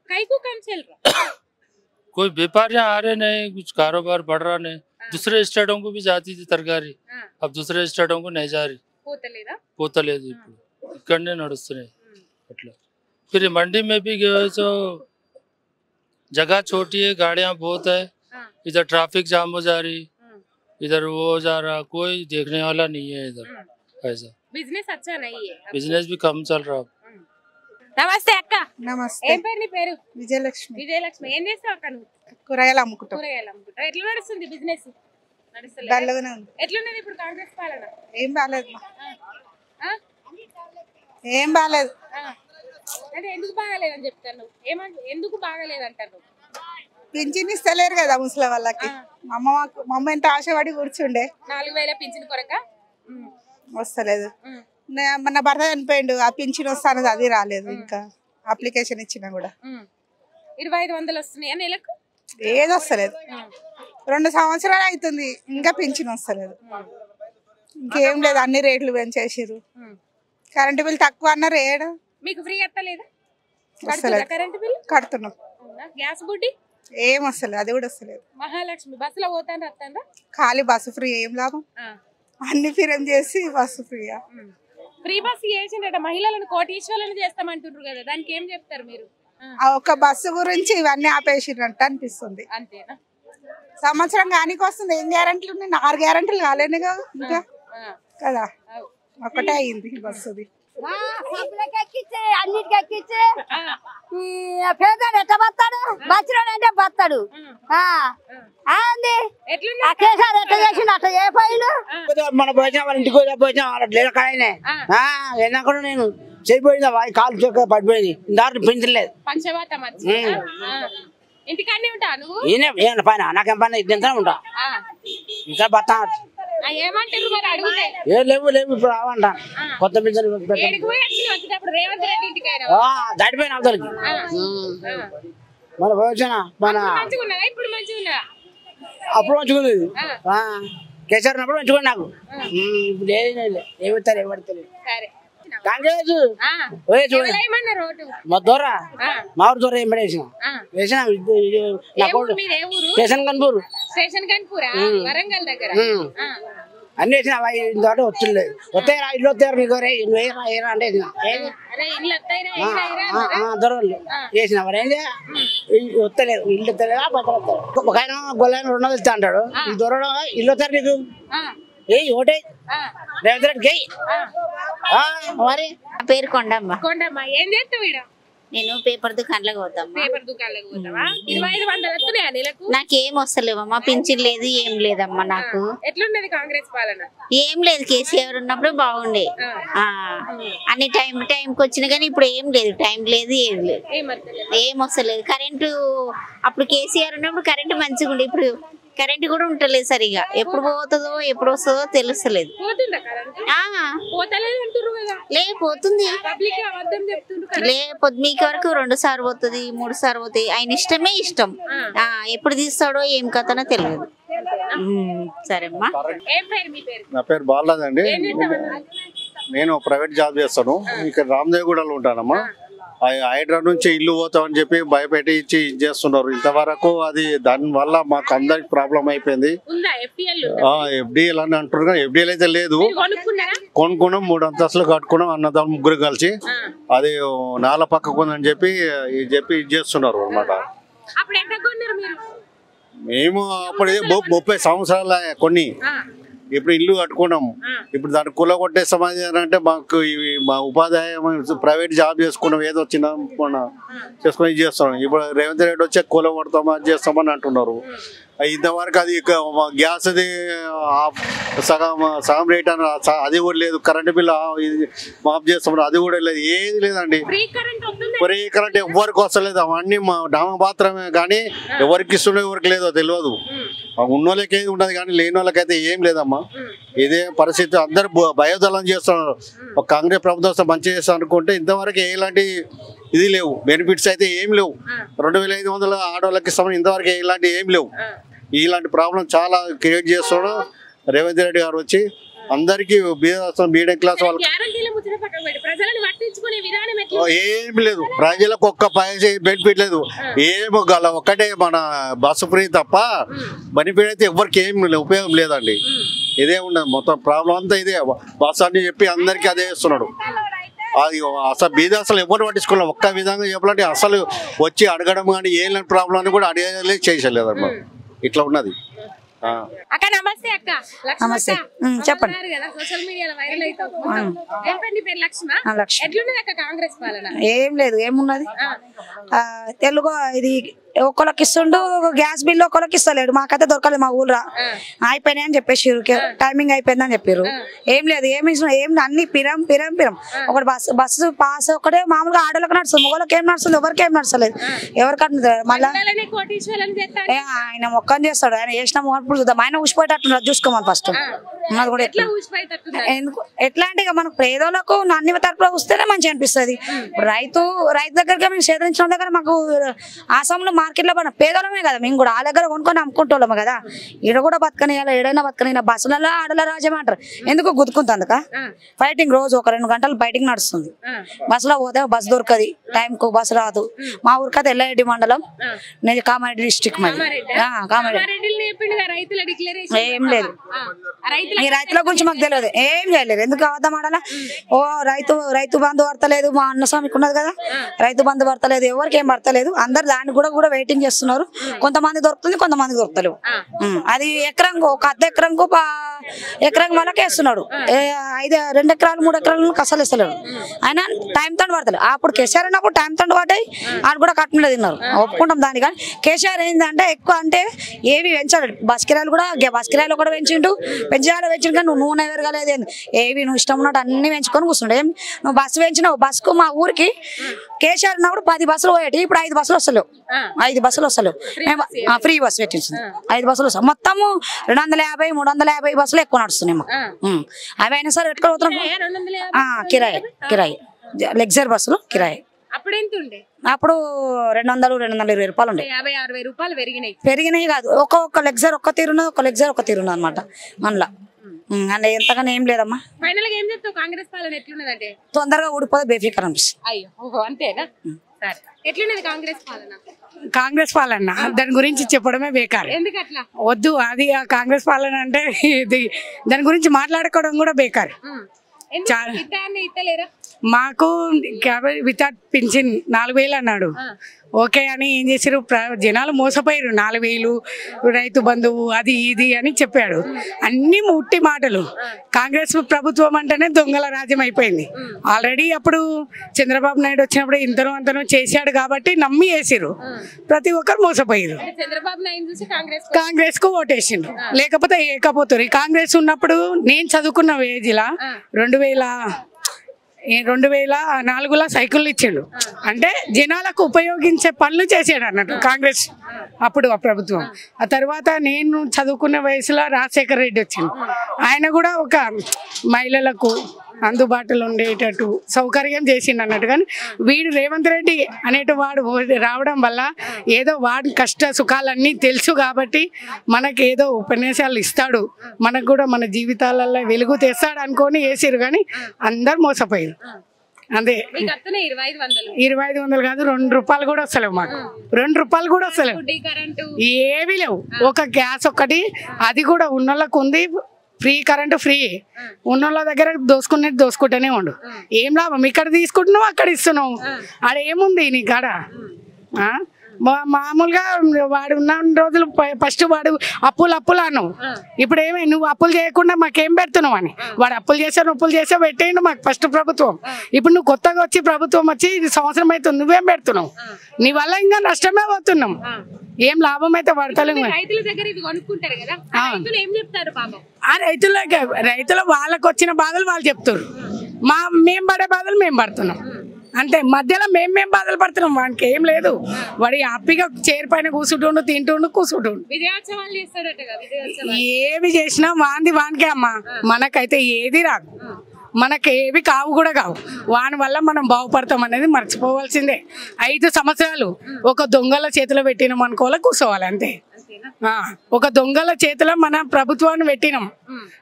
कई को कम चल रहा
कोई व्यापारियां आ रहे नहीं, कुछ कारोबार बढ़ रहा नहीं। दूसरे स्टेटों को भी जाती थी तरकारी, अब दूसरे स्टेटों को नहीं जा रही। పోతలేదు ఇప్పుడు ఇక్కడనే నడుస్తున్నాయి అట్లా। फिर मंडी में भी गए तो जगह छोटी है, गाड़ियां बहुत है, इधर ट्रैफिक जाम हो जा रही, इधर वो हो जा रहा, कोई देखने वाला नहीं है इधर। ऐसा
बिजनेस अच्छा नहीं है।
बिजनेस भी कम चल रहा।
నమస్తే అక్క.
నమస్తే.
ఏం పేరు నీ పేరు?
విజయలక్ష్మి.
విజయలక్ష్మి. ఏం చేస్తావు అక్క నువ్వు?
కూరగాయలు అమ్ముకుంటాం.
కూరగాయలు అమ్ముకుంటావు. ఎట్లా నడుస్తుంది బిజినెస్? నడుస్తలేదు.
డల్గానే ఉంది.
ఎట్లున్నది ఇప్పుడు కాంగ్రెస్ పాలన?
ఏం బాలేదు.
ఆ?
ఏం బాలేదు.
అంటే ఎందుకు బాగాలేదని చెప్తాను? ఎందుకు బాగాలేదంటారు?
పింఛన్ ఇస్తలేరు కదా ముసలి వాళ్ళకి. మా అమ్మ ఎంత ఆశపడి కూర్చుండే.
4000 పింఛన్ కొరక
వస్తలేదు. మన భర్త చనిపోయిండు, ఆ పింఛన్ వస్తానది అది రాలేదు. ఇంకా అప్లికేషన్ ఇచ్చినా కూడా
2500 వస్తున్నాయా నెలకు?
ఏది వస్తలేదు. 2 సంవత్సరాలు అవుతుంది ఇంకా పింఛన్ వస్తలేదు. ఇంకేం లేదు, అన్ని రేట్లు పెంచేసిరు. కరెంటు బిల్ తక్కువ అన్నారు. ఏడు
మీకు ఫ్రీ ఎత్తలేదా?
కరెంటు బిల్ కడుతున్నాం.
గ్యాస్ బుడ్డి
ఏం వస్తలేదు, అది కూడా వస్తలేదు.
మహాలక్ష్మి బస్సులో పోతాను వస్తాను.
ఖాళీ బస్సు ఫ్రీ, ఏం లాభం? అన్ని ఫిరం చేసి బస్సు ఫ్రీయా?
ఫ్రీ బస్సు చేసిండట, మహిళలను కోటీశ్వరులను చేస్తామంటుండ్రు కదా, దానికి ఏం చెప్తారు మీరు?
ఆ ఒక్క బస్సు గురించి ఇవన్నీ ఆపేసిరంట అనిపిస్తుంది.
అంతేనా?
సంవత్సరం కానికి వస్తుంది. ఏం గ్యారెంటీలు ఉన్నాయి? 6 గ్యారెంటీలు కాలేనుగా ఇంకా కదా, ఒక్కటే అయింది బస్సుది.
అన్నిటికి ఎక్కించి పేదలు ఎట్లా బతాడు? బచ్చరాడు అంటే బతాడు. కేసీఆర్ ఎట్లా చేసిండు అట్లా ఏ పైలు
మన పోయినా వాళ్ళ ఇంటికి పోయినా వాళ్ళ లేదు కాయనే ఎన్నా కూడా నేను చెడిపోయిందా వాయి కాలు చొక్క పడిపోయింది. దాంట్లో పెంచలేదు.
ఇంటికాడనే ఉంటా నువ్వు?
ఏమన్నా పైన నాకేం పని ఇంత ఉంటా. ఇంకా బతా
ఏమంటారు మరి అడిగితే?
ఏం లేవు ఇప్పుడు రావంట కొత్త పింఛన్ దాటిపోయిన అవతలకి మన పోయిన మన అప్పుడు మంచుకుంది. కేసీఆర్ ఉన్నప్పుడు మంచుకోండి నాకు. ఇప్పుడు ఏమిస్తారు ఏమడతలేదు. కాంగ్రెస్ మా దూర మా ఊరు దూర ఏం వేసిన స్టేషన్ కన్పూర్ అన్ని వేసిన వచ్చలేదు. వస్తాయి ఇల్లు వస్తారు నీకు అంటే దొరలు వేసిన మరి ఏంటి వస్తలేదు. ఇల్లు వస్తలేదా బట్టలు వస్తారు. ఒక ఆయన గొల్లైన 200 ఇస్తా అంటాడు. ఈ దొర ఇల్లు వస్తారు నీకు ఓటే రేవంత్ రెడ్డికి మరి.
పేరు కొండమ్మ.
కొండమ్మ ఏం చేస్తావు?
నేను పేపర్ దుకాణాలకు పోతాం.
పేపర్ దుకాణాలకు పోతావా? 2500 వస్తున్నాయా నెలకు?
నాకేం వస్తలేవమ్మా, పింఛన్ లేదు ఏం లేదమ్మా నాకు.
ఎట్లున్నది కాంగ్రెస్ పాలన?
ఏం లేదు, కేసీఆర్ ఉన్నప్పుడు బాగుండే. అన్ని టైంకి వచ్చిన కానీ ఇప్పుడు ఏం లేదు, టైం లేదు ఏం లేదు, ఏం వస్తలేదు. కరెంటు అప్పుడు కేసీఆర్ ఉన్నప్పుడు కరెంటు మంచిగా ఉండే, ఇప్పుడు కరెంట్ కూడా ఉంటలేదు సరిగా. ఎప్పుడు పోతుందో ఎప్పుడు వస్తుందో తెలుస్తలేదు. లే పోతుంది లే పొద్దుమీకి వరకు 2 సార్లు పోతుంది 3 సార్లు పోతాయి. ఆయన ఇష్టమే ఇష్టం. ఎప్పుడు తీస్తాడో ఏం కథనో తెలియదు. సరేమ్మా.
నా పేరు బాలరాజ్ అండి. నేను ప్రైవేట్ జాబ్ చేస్తాను. ఇక్కడ రామదేవగూడలో ఉంటానమ్మా. హైడ్రా నుంచి ఇల్లు పోతామని చెప్పి భయపెట్టి ఇచ్చి చేస్తున్నారు. ఇంతవరకు అది దాని వల్ల మాకు అందరికి ప్రాబ్లం అయిపోయింది. ఎఫ్డిఎల్ అని అంటున్నారు కానీ ఎఫ్డిఎల్ అయితే లేదు. కొనుక్కున్నాం, 3 అంతస్తులు కట్టుకున్నాం అన్నదాన్ని ముగ్గురు కలిసి. అది నాల పక్కకు ఉందని చెప్పి ఇది చేస్తున్నారు అనమాట. మేము అప్పుడు 30 సంవత్సరాల కొన్ని ఇప్పుడు ఇల్లు కట్టుకున్నాం. ఇప్పుడు దాన్ని కుల కొట్టే సమాజం అంటే మాకు ఇవి మా ఉపాధ్యాయం ప్రైవేట్ జాబ్ చేసుకున్నాం, ఏదో చిన్న చేసుకుని ఇది చేస్తున్నాం. ఇప్పుడు రేవంత్ రెడ్డి వచ్చే కుల కొడతామా చేస్తామని అంటున్నారు. ఇంతవరకు అది గ్యాస్ది సగం రేట్ అని అది కూడా లేదు. కరెంటు బిల్ మాఫ్ చేస్తామని అది కూడా లేదు, ఏది లేదండి. ఫ్రీ కరెంట్ ఎవరికి వస్తలేదు. అవన్నీ మా నామమాత్రమే కానీ ఎవరికి ఇస్తుండే ఎవరికి లేదో తెలియదు. ఉన్నోళ్ళకి ఏది ఉండదు కానీ లేని వాళ్ళకైతే ఏం లేదమ్మా. ఇదే పరిస్థితి. అందరు భయోదలం చేస్తున్నారు. ఒక కాంగ్రెస్ ప్రభుత్వం మంచి చేస్తా అనుకుంటే ఇంతవరకు ఎలాంటి ఇది లేవు. బెనిఫిట్స్ అయితే ఏం లేవు. 2500 ఆడవాళ్ళకి ఇస్తామని ఇంతవరకు ఇలాంటి ఏం లేవు. ఇలాంటి ప్రాబ్లం చాలా క్రియేట్ చేస్తున్నాడు రేవంత్ రెడ్డి గారు వచ్చి. అందరికి మీడియం క్లాస్ వాళ్ళకి
గ్యారెంటీల ముచ్చట పక్కన పెట్టి ప్రజలను పట్టించుకునే విధానం ఎట్లా?
ఏం లేదు, ప్రజలకు ఒక్క పైసా బెనిఫిట్ లేదు. ఏమో గల ఒక్కటే మన బస్సు ఫ్రీ తప్ప బెనిఫిట్ అయితే ఎవరికి ఏం ఉపయోగం లేదండి. ఇదే ఉండదు, మొత్తం ప్రాబ్లం అంతా ఇదే. బస్సు అని చెప్పి అందరికీ అదే చేస్తున్నాడు. అది అసలు బీద అసలు ఎవరు పట్టించుకోవాలి. ఒక్క విధంగా చెప్పాలంటే అసలు వచ్చి అడగడం కానీ ఏం ప్రాబ్లం అని కూడా అడిగలేదు, చేసలేదు అన్నమాట. ఇట్లా ఉన్నది.
అక్క నమస్తే. అక్క
నమస్తే. చెప్పండి.
సోషల్ మీడియాలో వైరల్ అవుతుంది. పేరు లక్ష్మ. ఎట్లున్నది అక్క కాంగ్రెస్ పాలన?
ఏం లేదు, ఏమున్నది తెలుగు ఇది ఒక్కరికి ఇస్తుండు గ్యాస్ బిల్లు, ఒక్కరికి ఇస్తలేడు. మాకైతే దొరకలేదు, మా ఊళ్ళో అయిపోయినాయి అని చెప్పేసారు, టైమింగ్ అయిపోయిందని చెప్పారు. ఏం లేదు, ఏమి అన్ని పిరం పిరం పిరం. ఒకటి బస్సు పాస్ ఒకటే మామూలుగా ఆడోళ్ళకి నడుస్తుంది, మొగోళ్ళకి ఏం నడుస్తుంది, ఎవరికి ఏం నడుస్తలేదు. ఎవరికి మళ్ళీ ఆయన మొక్కని చేస్తాడు, ఆయన చేసిన మొక్కప్పుడు చూద్దాం. ఆయన ఊసిపోయేటట్టు చూసుకోమని ఫస్ట్. అది కూడా ఎందుకు ఎట్లా అంటే ఇక మనకు పేదోళ్ళకు అన్ని తరపులో వస్తేనే మంచిగా అనిపిస్తుంది. రైతు దగ్గరగా మేము సేకరించడం దగ్గర మాకు ఆసాంలో మార్కెట్లో పడిన పేదోళమే కదా, మేము కూడా ఆ దగ్గర కొనుక్కొని అమ్ముకుంటోళ్ళమే కదా. ఈడ కూడా బతకనియాలి, ఏడైనా బతకనియాలి. బస్సులలో ఆడల రాజ్యం అంటారు, ఎందుకు గుద్దుకుంటుందక ఫైటింగ్. రోజు ఒక 2 గంటలు ఫైటింగ్ నడుస్తుంది. బస్సులో పోతే బస్సు దొరకది, టైంకు బస్సు రాదు. మా ఊరికైతే ఎల్లారెడ్డి మండలం, నేను కామారెడ్డి డిస్ట్రిక్ట్ మరి. ఏం లేదు, ఈ రైతుల గురించి మాకు తెలియదు, ఏం చేయలేదు. ఎందుకు అబద్ధం ఆడాలా? ఓ రైతు బంధు పడతలేదు, మా అన్నస్వామికి ఉన్నది కదా, రైతు బంధు పడతలేదు, ఎవరికి ఏం పడతలేదు. అందరు దాన్ని కూడా వెయిటింగ్ చేస్తున్నారు. కొంతమంది దొరుకుతుంది, కొంతమందికి దొరకలేవు. అది ఎకరంకు ఒక అర్ధ ఎకరంకు ఎకరం వాళ్ళకే వేస్తున్నాడు. 2 ఎకరాలు 3 ఎకరాలు కసలు ఇస్తలేడు. ఆయన టైం తండ్రి పడతలేదు. అప్పుడు కేసీఆర్ అన్నప్పుడు టైం తండ్రి పడ్డాయి, ఆడు కూడా కట్టలేదు తిన్నారు, ఒప్పుకుంటాం దాన్ని. కానీ కేసీఆర్ ఏంటంటే ఎక్కువ అంటే ఏవి పెంచాడు. బస్ కిరాయిలు కూడా కూడా పెంచిండు, పెంచాడు కానీ నువ్వు నూనె పెరగలేదు, ఏవి నువ్వు ఇష్టం ఉన్నట్టు అన్ని పెంచుకొని కూర్చుండే. నువ్వు బస్సు పెంచినావు, బస్సుకు మా ఊరికి కేసీఆర్ ఉన్నప్పుడు 10 బస్సులు పోయేటి, ఇప్పుడు 5 బస్సులు వస్తలేవు. 5 బస్సులు వస్తలేవు. ఫ్రీ బస్సు పెట్టించింది, 5 బస్సులు వస్తాయి. మొత్తము 250 350 బస్సులు ఎక్కువ నడుస్తున్నాయి మాకు. అవి అయినా సరే ఎట్టుకొని పోతున్నాం. కిరాయి లెగ్జర్ బస్సులు కిరాయి. అప్పుడు 200-220 రూపాయలు ఉండే.
50-60 రూపాయలు
పెరిగినాయి కాదు, ఒక్కొక్క లెగ్జర్ ఒక్క తీరున్నది, ఒక లెగ్జర్ ఒక తీరున్నది అనమాట. అందులో అంటే ఎంతగానో ఏం లేదమ్మా.
కాంగ్రెస్ పాలన ఎట్లున్నదంటే
తొందరగా ఊడిపోతే బేఫికర్ అనిపిస్తుంది.
అయ్యో అంతేనా? ఎట్లున్నది కాంగ్రెస్ పాలన?
కాంగ్రెస్ పాలన దాని గురించి చెప్పడమే బేకారు.
ఎందుకట్లా?
వద్దు, అది కాంగ్రెస్ పాలన అంటే ఇది దాని గురించి మాట్లాడుకోవడం కూడా బేకారు. మాకు వితౌట్ పింఛన్ 4000 అన్నాడు. ఓకే అని ఏం చేశారు, జనాలు మోసపోయారు. 4000 రైతు బంధువు అది ఇది అని చెప్పాడు. అన్ని ముట్టి మాటలు. కాంగ్రెస్ ప్రభుత్వం అంటేనే దొంగల రాజ్యం అయిపోయింది. ఆల్రెడీ అప్పుడు చంద్రబాబు నాయుడు వచ్చినప్పుడు ఇంతనో అంతనో చేశాడు కాబట్టి నమ్మి వేసారు, ప్రతి ఒక్కరు మోసపోయారు. కాంగ్రెస్ కు ఓటేసిండ్రు, లేకపోతే ఏకపోతారు. కాంగ్రెస్ ఉన్నప్పుడు నేను చదువుకున్న ఏజ్లా 2004లో సైకిళ్ళు ఇచ్చిండు. అంటే జనాలకు ఉపయోగించే పనులు చేసాడు అన్నట్టు కాంగ్రెస్ అప్పుడు ఆ ప్రభుత్వం. ఆ తర్వాత నేను చదువుకున్న వయసులో రాజశేఖర రెడ్డి వచ్చిండు. ఆయన కూడా ఒక మహిళలకు అందుబాటులో ఉండేటట్టు సౌకర్యం చేసిండు అన్నట్టు. కానీ వీడు రేవంత్ రెడ్డి అనేటివాడు రావడం వల్ల ఏదో వాడి కష్ట సుఖాలన్నీ తెలుసు కాబట్టి మనకి ఏదో ఉపన్యాసాలు ఇస్తాడు, మనకు కూడా మన జీవితాలలో వెలుగు తెస్తాడు అనుకొని వేసారు. కానీ అందరు మోసపోయారు. అదే 2500 కాదు, 2 రూపాయలు కూడా వస్తలేవు మాకు. 2 రూపాయలు కూడా వస్తలేవు, ఏవి లేవు. ఒక గ్యాస్ ఒక్కటి, అది కూడా ఉన్నోళ్ళకు ఉంది. ఫ్రీ కరెంటు ఫ్రీ, ఉన్నోళ్ళ దగ్గర దోసుకుంటూనే ఉండు. ఏం లాభం? ఇక్కడ తీసుకుంటున్నావు, అక్కడ ఇస్తున్నావు, ఆడ ఏముంది నీ కాడ? మామూలుగా వాడు ఉన్న రోజులు ఫస్ట్ వాడు అప్పులు అన్నావు. ఇప్పుడు ఏమై నువ్వు అప్పులు చేయకుండా మాకేం పెడుతున్నావు అని. వాడు అప్పులు చేసా పెట్టేయండు మాకు ఫస్ట్ ప్రభుత్వం. ఇప్పుడు నువ్వు కొత్తగా వచ్చి ప్రభుత్వం వచ్చి ఇది సంవత్సరం అవుతుంది, నువ్వేం పెడుతున్నావు? నీ వల్ల ఇంకా నష్టమే పోతున్నాం, ఏం లాభం అయితే పడతలేము. రైతులు వాళ్ళకి వచ్చిన బాధలు వాళ్ళు చెప్తారు, మేము పడే బాధలు మేము పడుతున్నాం అంతే. మధ్యలో మేము బాధలు పడుతున్నాం, వానికి ఏం లేదు. వాడి హ్యాపీగా చైర్ పైన కూర్చుంటుండు, తింటుండు, కూర్చుంటుండు. ఏమి చేసినా వానికే అమ్మా, మనకైతే ఏది రాదు, మనకేవి కావు కూడా కావు. వాని వల్ల మనం బాగుపడతాం అనేది మర్చిపోవాల్సిందే. 5 సంవత్సరాలు ఒక దొంగల చేతిలో పెట్టినాం అనుకోవాలి, కూర్చోవాలి అంతే. ఒక దొంగల చేతిలో మన ప్రభుత్వాన్ని పెట్టినాం.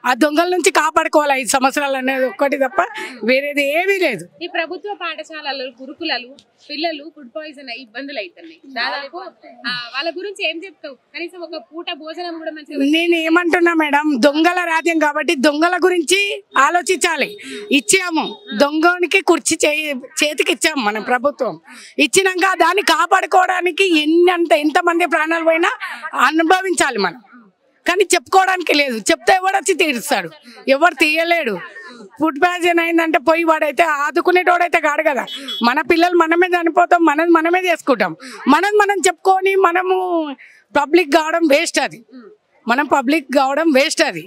ఆ దొంగల నుంచి కాపాడుకోవాలి 5 సంవత్సరాలు అనేది ఒక్కటి తప్ప వేరేది ఏమీ లేదు.
ఈ ప్రభుత్వ పాఠశాలలు గురుకులాలు పిల్లలు ఫుడ్ పాయిజన్ అయ్యి ఇబ్బందులు అవుతున్నాయి. దాదాపు వాళ్ళ గురించి ఏం చెప్తావు? కనీసం ఒక పూట భోజనం కూడా మంచిగా.
నేను ఏమంటున్నా మేడం, దొంగల రాజ్యం కాబట్టి దొంగల గురించి ఆలోచించాలి. ఇచ్చాము దొంగనికి కుర్చీ చేతికి ఇచ్చాము మన ప్రభుత్వం. ఇచ్చినాక దాన్ని కాపాడుకోవడానికి ఎంతమంది ప్రాణాలు పోయినా అనుభవించాలి మనం. కానీ చెప్పుకోవడానికి లేదు. చెప్తే ఎవడొచ్చి తీరుస్తాడు? ఎవరు తీయలేడు. ఫుడ్ పాయిజన్ అయిందంటే పోయి వాడైతే ఆదుకునేటోడైతే కాడు కదా. మన పిల్లలు మనమే చనిపోతాం, మనమే చేసుకుంటాం. మనం చెప్పుకొని మనము పబ్లిక్ కావడం వేస్ట్. అది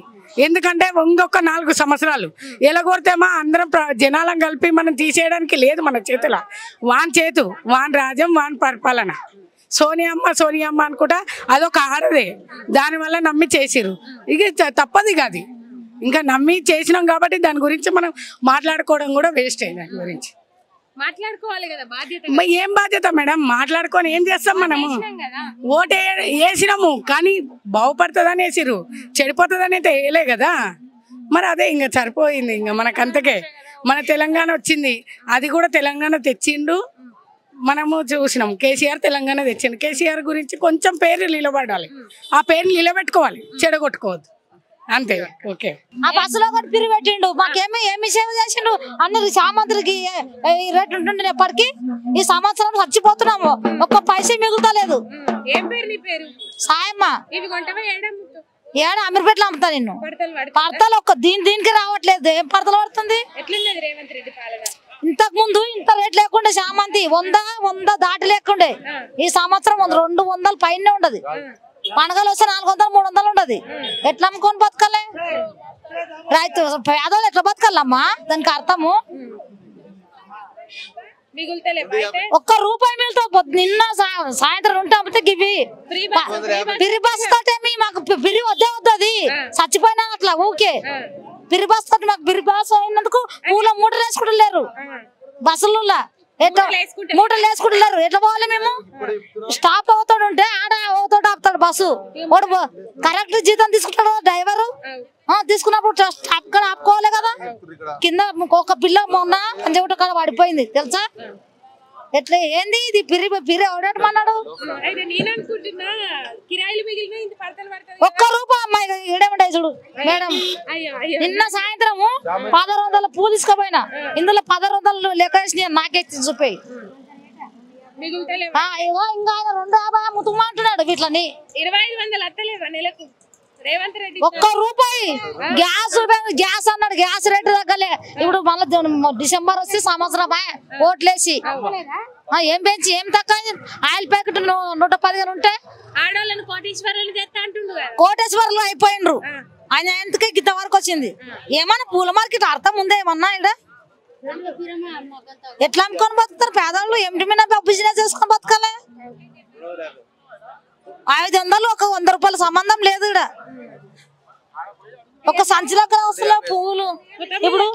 ఎందుకంటే ఇంకొక 4 సంవత్సరాలు ఎలాగొడితేమా అందరం జనాలను కలిపి మనం తీసేయడానికి లేదు మన చేతిలో. వాన్ రాజ్యం వాన్ పరిపాలన. సోనియమ్మ అనుకుంటా అదొక ఆడదే. దానివల్ల నమ్మి చేసిరు. ఇక తప్పది కాదు. ఇంకా నమ్మి చేసినాం కాబట్టి దాని గురించి మనం మాట్లాడుకోవడం కూడా వేస్ట్ అయ్యింది. దాని గురించి
మాట్లాడుకోవాలి కదా, బాధ్యత.
ఏం బాధ్యత మేడం? మాట్లాడుకొని ఏం చేస్తాం మనము? ఓటు వేసినాము కానీ బాగుపడుతుందని వేసిరు, చెడిపోతుందని అయితే వేయలే కదా. మరి అదే ఇంకా సరిపోయింది. ఇంకా మనకంతకే మన తెలంగాణ వచ్చింది. అది కూడా తెలంగాణ తెచ్చిండు. మనము చూసినాం కేసీఆర్ తెలంగాణ తెచ్చిండు. కేసీఆర్ గురించి కొంచెం పేరు నిలబడాలి. ఆ పేరు నిలబెట్టుకోవాలి, చెడగొట్టుకోవద్దు. అంతే. ఓకే.
ఆ బస్సులో ఒకటి పిరి పెట్టిండు. ఏమి సేవ చేసిండు? అన్నది సామంతులకి రేట్ ఉంటుంది ఎప్పటికీ. ఈ సంవత్సరం చచ్చిపోతున్నాము, ఒక్క పైసే మిగులుతలేదు.
ఏం పేరు నీ పేరు?
సాయమ్మ.
ఇవి కొంటవా?
ఏడ అమీర్పేటలో అమ్ముతా నిన్ను. పడతలు ఒక్క దీనికి రావట్లేదు. ఏం పడతలు పడుతుంది?
ఎట్లున్నది రేవంత్ రెడ్డి పాలన?
ఇంతకు ముందు ఇంత రేట్ లేకుండే సామంతి 100 దాటి లేకుండే. ఈ సంవత్సరం 200 పైన ఉండదు. పండుగలు వస్తే 400 300 ఉండదు. ఎట్లా అమ్ముకొని బతకాలి? రైతు పేదోళ్ళు ఎట్లా బతకాలమ్మా? దానికి అర్థము ఒక్క రూపాయి మిగులుతా. నిన్న సాయంత్రం ఉంటే అమ్మితే గివి పిరి బస్ తోటేమి మాకు పిరి వద్దే చచ్చిపోయినా అట్లా ఊకే పిరి బస్ తోటి మాకు పిరి బస్ అయినందుకు పూల మూటలు వేసుకుంటలేరు. బస్సులలో మూటలు వేసుకుంటలేరు. ఎట్లా పోవాలి మేము? స్టాప్ అవుతాడు ఉంటే ఆడ అవుతాడు ఆపుతాడు బస్సు. వాడు కరెక్ట్ జీతం తీసుకుంటాడు డ్రైవరు. తీసుకున్నప్పుడు స్టాప్ కాడ ఆపుకోవాలి కదా. కింద ఒక పిల్ల మొన్న పంజగుట్ట కాడ పడిపోయింది తెలుసా? ఎట్లా ఏంది ఇది? పిరి ఎవడమన్నాడు? ఒక్క రూపాయి అమ్మాయి ఈడేమంటే చూడు మేడం. నిన్న సాయంత్రము 1600 పూ తీసుకుపోయినా. ఇందులో 1600 లెక్క వేసి నాకే చూపాయి. ఇంకా ఆయన 250 ముతుమా అంటున్నాడు వీటిని.
2500 అత్తలేవా నెలకు? రేవంత్ రెడ్డి
ఒక్క రూపాయి గ్యాస్ అన్నాడు. గ్యాస్ రేటు తగ్గలే. ఇప్పుడు మళ్ళీ డిసెంబర్ వస్తే సంవత్సరం ఓట్లేసి ఏం పెంచి ఏం తక్కువ? ఆయిల్ ప్యాకెట్ 115 ఉంటే
ఆడోళ్ళని కోటేశ్వరులు చేస్తా అంటుండు.
కోటేశ్వరులు అయిపోయిండ్రు. ఆయన ఎంతకే గిత్త వరకు వచ్చింది. ఏమన్నా పూల మార్కెట్ అర్థం ఉందా ఏమన్నా? ఇక్కడ ఎట్లా అమ్ముకొని బతుకుతారు పేదవాళ్ళు? ఏమిటి మీద బిజినెస్ చేసుకొని బతకాలి? 500 ఒక 100 రూపాయల సంబంధం లేదు ఇక్కడ. ఒక సంచిలో వస్తున్నా పువ్వులు. ఇప్పుడు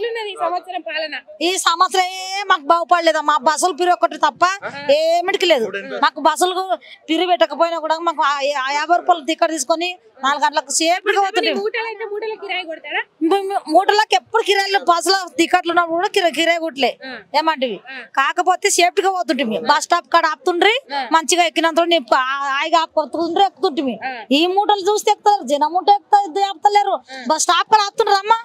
ఈ సంవత్సరం మాకు బాగుపడలేదు. మా బస్సులు పిరి ఒకటి తప్ప ఏమిటికి లేదు. మాకు బస్సులు పిరి పెట్టకపోయినా కూడా మాకు 50 రూపాయలు టికెట్ తీసుకొని 4 గంటలకు సేపుగా పోతుంది. మూటలకు ఎప్పుడు కిరాయిలు బస్సులో టికెట్లు ఉన్నప్పుడు కూడా కిరాయి కొట్టలే ఏమంటివి. కాకపోతే సేఫ్టీగా పోతుంటిమి. బస్ స్టాప్ కాడ ఆపుతుండ్రి మంచిగా ఎక్కినంత హాయిగా ఆపుతుండ్రి ఎక్కుతుంటిమి. ఈ మూటలు చూస్తే ఎక్కుతారు, జనం మూట ఎక్కుతలేరు. బస్ స్టాప్ కాడ ఆపుతుండ్రు అమ్మా.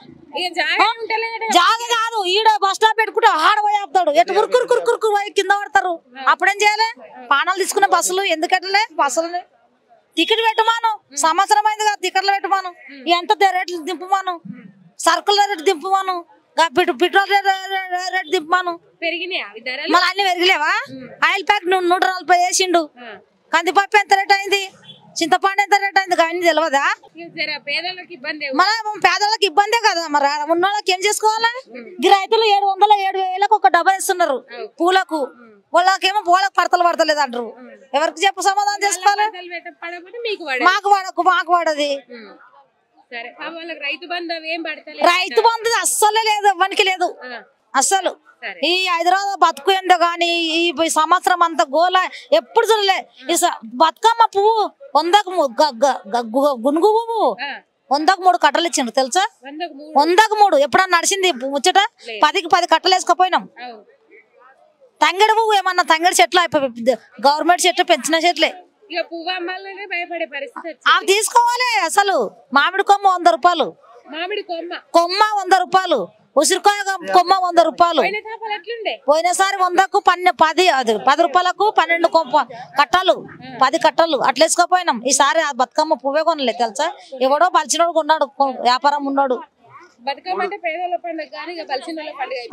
జాగా కాదు ఈడ బస్ స్టాప్ పెట్టుకుంటే ఆడ పోయి ఆపుతాడు. ఎట్లా కురుకురు పోయి కింద పడతారు. అప్పుడేం చేయాలి? పానాలు తీసుకున్న బస్సులు ఎందుకట్లే? బస్సులని టికెట్ పెట్టమాను. సంవత్సరం అయింది కదా టికెట్లు పెట్టమాను. ఎంత రేట్లు దింపమాను. సరుకుల రేటు దింపమాను. పెట్రోల్ రేటు దింపమాను. మళ్ళీ అన్ని పెరిగిలేవా? ఆయిల్ ప్యాక్ 140 వేసిండు. కందిపప్పు ఎంత రేట్ అయింది? చింతపండు ఎంత రేట్ అయింది? కానీ తెలియదా? మన పేదలకు ఇబ్బందే కదా. మరి ఉన్న వాళ్ళకి ఏం చేసుకోవాలి? రైతులు 700-7,000 ఒక డబ్బా ఇస్తున్నారు పూలకు. వాళ్ళకేమో పూలకు పడతలు పడతలేదు అంటారు. ఎవరికి చెప్పు సమాధానం చేసుకోవాలి? మాకు పడది. రైతు బంధు అస్సలే లేదు. ఇవ్వనికి లేదు. అసలు ఈ హైదరాబాద్ బతుకు ఏందో గాని ఈ సంవత్సరం అంతా గోల ఎప్పుడు చూడలే ఈ బతుకమ్మ పువ్వు 100కు గునుగు పువ్వు 100కు 3 కట్టలు ఇచ్చిండ్రు తెలుసా 100కు 3 ఎప్పుడన్నా నడిచింది ముచ్చట 10కి 10 కట్టలు వేసుకుపోయినాం తంగడి పువ్వు ఏమన్నా తంగడి చెట్లు గవర్నమెంట్ చెట్లు పెంచిన చెట్లే అవి తీసుకోవాలి అసలు మామిడి కొమ్మ 100 రూపాయలు కొమ్మ 100 రూపాయలు ఉసిరికాయ కొమ్మ 100 రూపాయలు పోయినసారి 100కు 10 రూపాయలకు 12 కట్టలు 10 కట్టలు అట్లా వేసుకోపోయినాం ఈసారి ఆ బతుకమ్మ పువ్వే కొనలే తెలుసా ఎవడో బలిచినోడు కొన్నాడు వ్యాపారం ఉన్నాడు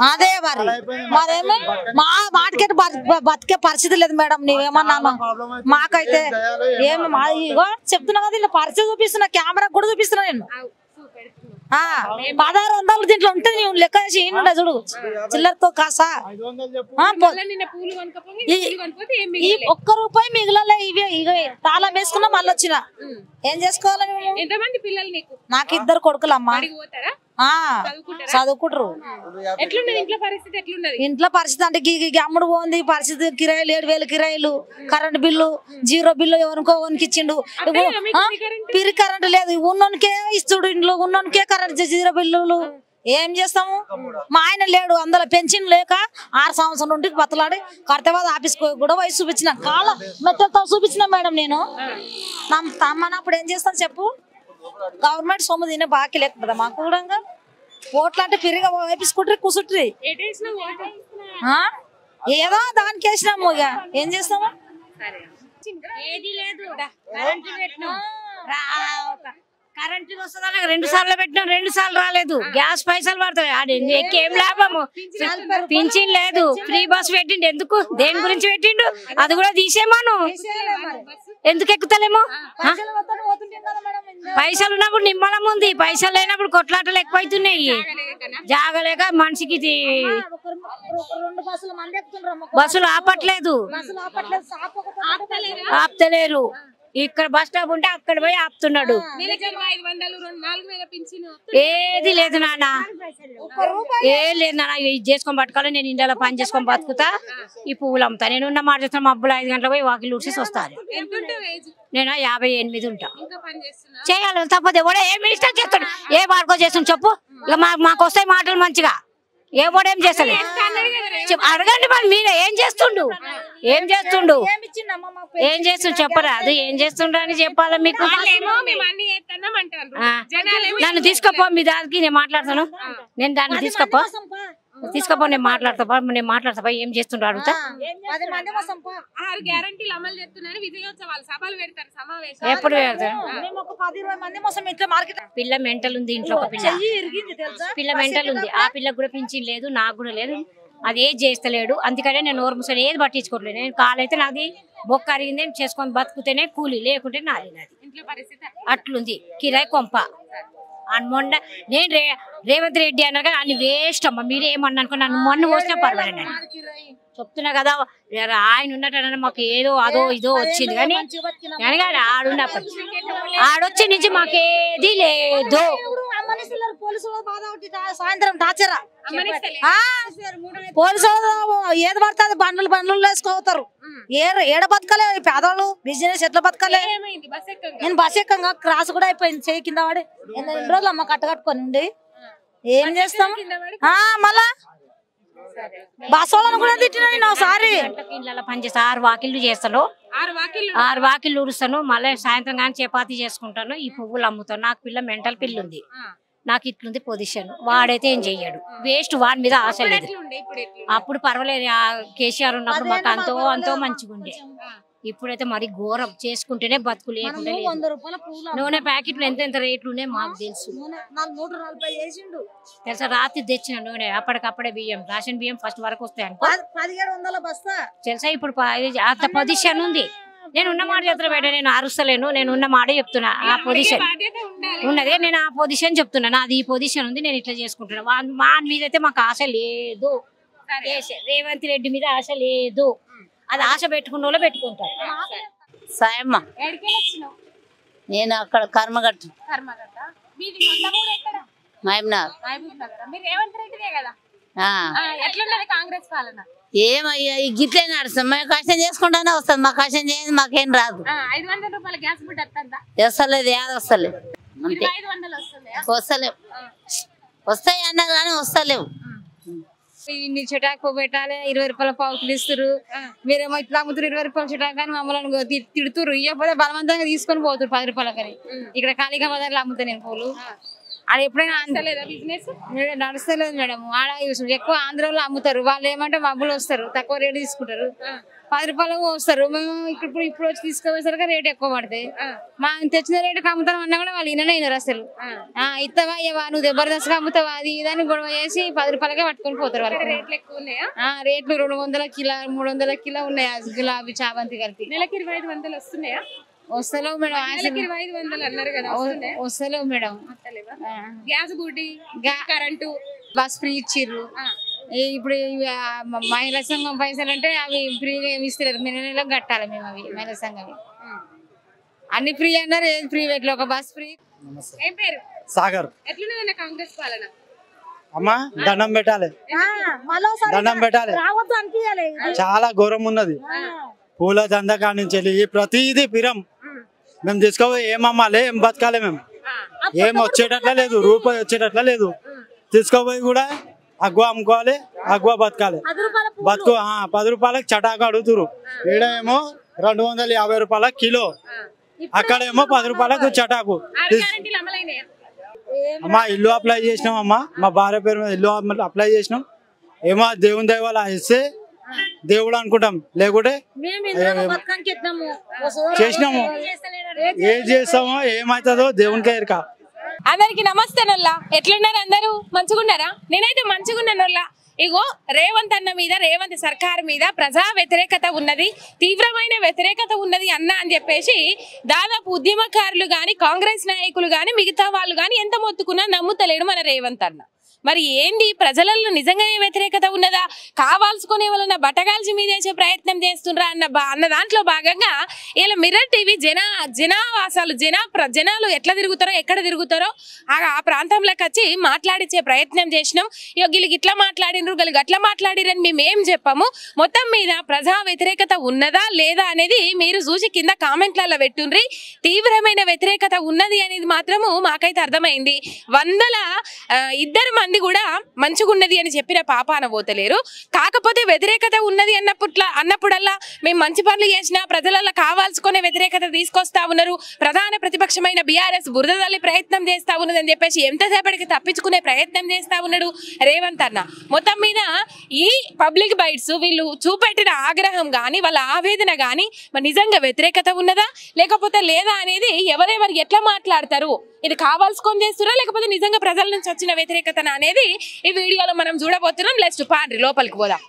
అదే మరి మరేమో మా మార్కెట్ బతికే పరిస్థితి లేదు మేడం నీవేమన్నా మాకైతే ఏమి చెప్తున్నా కదా ఇలా పరిస్థితి చూపిస్తున్నా కెమెరా కూడా చూపిస్తున్నా నేను 1600 దీంట్లో ఉంటే నేను లెక్క చేసి ఏంటంటే చూడు చిల్లరతో కాసా ఈ 1 రూపాయి మిగిలలే ఇవే తాళం వేసుకున్నా మళ్ళీ వచ్చిన ఏం చేసుకోవాలి మేము నాకు 2 కొడుకులమ్మా చదువుకుంటారు ఇంట్లో పరిస్థితి అంటే అమ్ముడు పోంది పరిస్థితి కిరాయిలు 7000 కిరాయిలు కరెంట్ బిల్లు 0 బిల్లు ఎవరికో ఇచ్చిండు పిరి కరెంట్ లేదు ఉన్నోనికే ఇస్తుడు ఇంట్లో ఉన్నోనికే కరెంట్ 0 బిల్లులు ఏం చేస్తాము మా ఆయన లేడు అందులో పెన్షన్ లేక 6 సంవత్సరం నుండి బతలాడి కర్తవాద ఆఫీస్ కూడా వయసు చూపించిన కాళ్ళ మెట్టలతో చూపించిన మేడం నేను తమ్మనప్పుడు ఏం చేస్తాను చెప్పు గవర్నమెంట్ సొమ్ము తినే బాకీ లేకపోతే మాకు కూడా ఓట్లు అంటే పిరిగా వేపించుకుంటారు కూసుంటారు ఏదో దానికి వేసినాము ఇక ఏం చేస్తాము
కరెంట్ వస్తుందని 2 సార్లు పెట్టినాం 2 సార్లు రాలేదు గ్యాస్ పైసలు పడతాయి ఏం లాభము పింఛన్ లేదు ఫ్రీ బస్ పెట్టిండు ఎందుకు దేని గురించి పెట్టిండు అది కూడా తీసేమాను ఎందుకు ఎక్కుతలేమో పైసలు ఉన్నప్పుడు నిమ్మలం ఉంది పైసలు లేనప్పుడు కొట్లాటలు ఎక్కువైతున్నాయి జాగలేక మనిషికి బస్సులు ఆపట్లేదు ఆపుతలేరు ఇక్కడ బస్ స్టాప్ ఉంటే అక్కడ పోయి ఆపుతున్నాడు ఏది లేదు నాన్న ఏం లేదు నాన్న ఇది చేసుకొని పట్టుకోవాలి నేను ఇండియాలో పని చేసుకొని బతుకుతా ఈ పువ్వులు అమ్ముతా నేను ఉన్న మాట చేస్తాను మబ్బులు 5 గంటలకు పోయి వాకిలు ఊడ్చేసి వస్తాను నేను 58 ఉంటా చేయాలి తప్పదు ఎవడో ఏ మినిస్టర్ చేస్తాడు ఏ మార్కో చేస్తాడు చెప్పు ఇక మాకు వస్తాయి మాటలు మంచిగా ఏ ఏం చేస్తాడు అడగండి మరి మీరే ఏం చేస్తుండు చెప్పరా అది ఏం చేస్తుండ్రు అని చెప్పాలా మీకు నన్ను తీసుకోపో మీ దానికి నేను మాట్లాడతాను నేను దాన్ని తీసుకోపో నేను మాట్లాడతా ఏం చేస్తుండ్రు అడుగుతా ఎప్పుడు పిల్ల మెంటల్ ఉంది ఇంట్లో ఒక పిల్ల మెంటల్ ఉంది ఆ పిల్లకు కూడా పింఛన్ లేదు నాకు కూడా లేదు అది ఏది చేస్తలేడు అందుకనే నేను నోరు మూసుకొని ఏది పట్టించుకోవట్లేదు నేను కాలైతే నాది బొక్క అరిగింది చేసుకొని బతుకుతేనే కూలి లేకుంటే నాది అట్లుంది కిరాయి కొంప మొన్న నేను రేవంత్ రెడ్డి అన్నారు కానీ అన్ని వేస్ట్ అమ్మ మీరు ఏమన్నా అనుకో నన్ను మొన్న పోసినా పర్వాలేదు చెప్తున్నా కదా ఆయన ఉన్నట్టు మాకు ఏదో అదో ఇదో వచ్చింది కానీ ఆడొచ్చి నుంచి మాకేది లేదు
సాయంత్రం టాచరా పోలీసులు ఏది పడుతుంది బండ్లు వేసుకోతారు ఏడ బతకలే పేదవాళ్ళు బిజినెస్ ఎట్లా బతకలే నేను బస్ ఎక్కంగా క్రాస్ కూడా అయిపోయింది చేయి కింద వాడి 2 రోజులు అమ్మ కట్టకట్టుకొని ఉండి ఏం చేస్తాం మళ్ళా బస్ వాళ్ళని కూడా తిట్టినా నేను ఒకసారి
పనిచేస్తా 6 వాకిళ్ళు చేస్తాను 6 వాకిళ్ళు ఊరుస్తాను మళ్ళీ సాయంత్రం కానీ చపాతీ చేసుకుంటాను ఈ పువ్వులు అమ్ముతాను నాకు పిల్ల మెంటల్ పిల్ల ఉంది నాకు ఇట్లుంది పొజిషన్ వాడైతే ఏం చెయ్యాడు వేస్ట్ వాడి మీద ఆశ లేదు అప్పుడు పర్వాలేదు కేసీఆర్ ఉన్నప్పుడు మాకు అంతో మంచిగా ఉండే ఇప్పుడైతే మరి ఘోరం చేసుకుంటేనే బతుకు లేకుంటే నూనె ప్యాకెట్లు ఎంత రేట్లు ఉన్నాయి మాకు తెలుసు తెలుసా రాత్రి తెచ్చిన నూనె అప్పటికప్పుడే బియ్యం రేషన్ బియ్యం ఫస్ట్ వరకు వస్తాయి అనుకో తెలుసా ఇప్పుడు అంత పొజిషన్ ఉంది నేను ఉన్న మాట చెప్తున్నా బయట నేను అరుస్తలేను నేను ఉన్న మాట చెప్తున్నా ఆ పొజిషన్ ఉన్నదే నేను ఆ పొజిషన్ చెప్తున్నా నాది ఈ పొజిషన్ ఉంది నేను ఇట్లా చేసుకుంటున్నా మా మీద అయితే మాకు ఆశ లేదు రేవంత్ రెడ్డి మీద ఆశ లేదు అది ఆశ పెట్టుకున్న వాళ్ళు పెట్టుకుంటారు
సాయమ్మ నేను అక్కడ కర్మగట్ట మహబూబ్నగర్
ఎట్లున్నది కాంగ్రెస్ పాలన?
ఏమయ్యా ఈ గిట్లే నడుస్తాం. మేము కష్టం చేసుకుంటానే వస్తుంది. మాకు కష్టం చేయండి మాకేం రాదు.
500 రూపాయల గ్యాస్ బుడ్ వస్తుందా?
వస్తలేదు, ఏది వస్తలేదు. అంతే
500 వస్తుందా?
వస్తలేవు. వస్తాయి అన్నా కానీ వస్తలేవు.
ఇన్ని చిటాకు పెట్టాలి, 20 రూపాయల పావులు ఇస్తారు. మీరేమో ఇట్లా అమ్ముతారు 20 రూపాయల చిటాకు కానీ మమ్మల్ని తిడుతురు. ఇవ్వకపోతే బలవంతంగా తీసుకొని పోతారు 10 రూపాయల కానీ. ఇక్కడ ఖాళీగా బజార్లో అమ్ముతాను నేను పూలు. అది ఎప్పుడైనా బిజినెస్ నడుస్తలేదు మేడం. ఆడ ఎక్కువ ఆంధ్రలో అమ్ముతారు. వాళ్ళు ఏమంటే మబ్బులు వస్తారు, తక్కువ రేటు తీసుకుంటారు. 10 రూపాయలకు వస్తారు. మేము ఇప్పుడు వచ్చి తీసుకుపోయేసరికి రేటు ఎక్కువ పడతాయి. మా తెచ్చిన రేటుకి అమ్ముతాం అన్నా కూడా వాళ్ళు వినలేరు అసలు. ఇస్తావా ఇవ్వవా, నువ్వు జబర్దస్త్గా అమ్ముతావా, అది ఇదని గొడవ చేసి 10 రూపాయలకే పట్టుకొని పోతారు వాళ్ళు. రేట్లు 200 కిలో 300 కిలో ఉన్నాయి. గులాబీ చామంతి కలిపి
నెలకి 2500 వస్తున్నాయా?
వస్తలేవు మేడం.
500 అన్నారు కదా,
వస్తలేవు మేడం.
గ్యాస్ బుడ్డి, కరెంటు,
బస్ ఫ్రీ ఇచ్చిర్రు. ఇప్పుడు మహిళా సంఘం పైసలు అంటే అవి ఫ్రీగా ఏమి ఇస్తలేరు. నెల కట్టాలి మేము అవి మహిళా సంఘం. అన్ని ఫ్రీ అన్నారు, ఏది ఫ్రీ పెట్టలే. ఒక బస్ ఫ్రీ.
ఏం పేరు?
సాగర్.
ఎట్లున్నదన్న కాంగ్రెస్ పాలన?
అమ్మా దండం పెట్టాలి, దండం పెట్టాలి. చాలా ఘోరం ఉన్నది. పూల దంద కానించాలి ప్రతిదీ పిరం. మేము తీసుకోవాలి, ఏం అమ్మాలి, ఏం బతకాలి, మేము ఏం వచ్చేటట్లా లేదు, రూపాయి వచ్చేటట్లా లేదు. తీసుకోపోయి కూడా అగ్వ అమ్ముకోవాలి, అగ్వ బతకాలి. బతుకు 10 రూపాయలకు చటాకు అడుగుతురు. ఈడేమో 250 రూపాయల కిలో, అక్కడేమో 10 రూపాయలకు చటాకు. అమ్మా ఇల్లు అప్లై చేసినాం అమ్మా, మా భార్య పేరు మీద ఇల్లు అప్లై చేసినాం. ఏమో దేవుని దయవల్ల ఇస్తే దేవుడు అనుకుంటాం, లేకుంటే చేసినాము. ఏం చేస్తామో ఏమవుతుందో దేవునికే ఎరక.
అందరికి నమస్తే నల్లా. ఎట్లున్నారు అందరూ? మంచిగున్నారా? నేనైతే మంచిగున్నానల్లా. ఇగో రేవంత్ అన్న మీద, రేవంత్ సర్కార్ మీద ప్రజా వ్యతిరేకత ఉన్నది, తీవ్రమైన వ్యతిరేకత ఉన్నది అన్న అని చెప్పేసి దాదాపు ఉద్యమకారులు గాని, కాంగ్రెస్ నాయకులు గాని, మిగతా వాళ్ళు గాని ఎంత మొత్తుకున్నా నమ్ముతలేడు మన రేవంత్ అన్న. మరి ఏంది, ప్రజలలో నిజంగానే వ్యతిరేకత ఉన్నదా, కావాల్సుకునే వాళ్ళ బట్టగాల్చి మీదేసే ప్రయత్నం చేస్తుండ్రా అన్న దాంట్లో భాగంగా ఇలా మిర్రర్ టీవీ జనాలు ఎట్లా తిరుగుతారో, ఎక్కడ తిరుగుతారో ఆ ప్రాంతంలోకి వచ్చి మాట్లాడించే ప్రయత్నం చేసినాం. వీళ్ళు ఇట్లా మాట్లాడినరు, వీళ్ళు గట్లా మాట్లాడిరని మేము ఏం చెప్పాము. మొత్తం మీద ప్రజా వ్యతిరేకత ఉన్నదా లేదా అనేది మీరు చూసి కింద కామెంట్లలో పెట్టుండ్రి. తీవ్రమైన వ్యతిరేకత ఉన్నది అనేది మాత్రము మాకైతే అర్థమైంది. 202 మంది కూడా మంచిగున్నది అని చెప్పిన పాపాన పోతలేరు. కాకపోతే వ్యతిరేకత ఉన్నది అన్నప్పుడల్లా మేము మంచి పనులు చేసినా ప్రజలలో కావాల్సుకునే వ్యతిరేకత తీసుకొస్తా ఉన్నారు. ప్రధాన ప్రతిపక్షమైన బీఆర్ఎస్ బురదల్లి ప్రయత్నం చేస్తా ఉన్నది అని చెప్పేసి ఎంతసేపటికి తప్పించుకునే ప్రయత్నం చేస్తా ఉన్నాడు రేవంత్ అన్న. మొత్తం మీద ఈ పబ్లిక్ బైట్స్ వీళ్ళు చూపెట్టిన ఆగ్రహం గాని, వాళ్ళ ఆవేదన గాని నిజంగా వ్యతిరేకత ఉన్నదా లేకపోతే లేదా అనేది ఎవరెవరు ఎట్లా మాట్లాడతారు, ఇది కావాల్సుకొని చేస్తున్నా లేకపోతే నిజంగా ప్రజల నుంచి వచ్చిన వ్యతిరేకత అనేది ఈ వీడియోలో మనం చూడబోతున్నాం. లెట్స్ పాండ్రి లోపలికి పోదాం.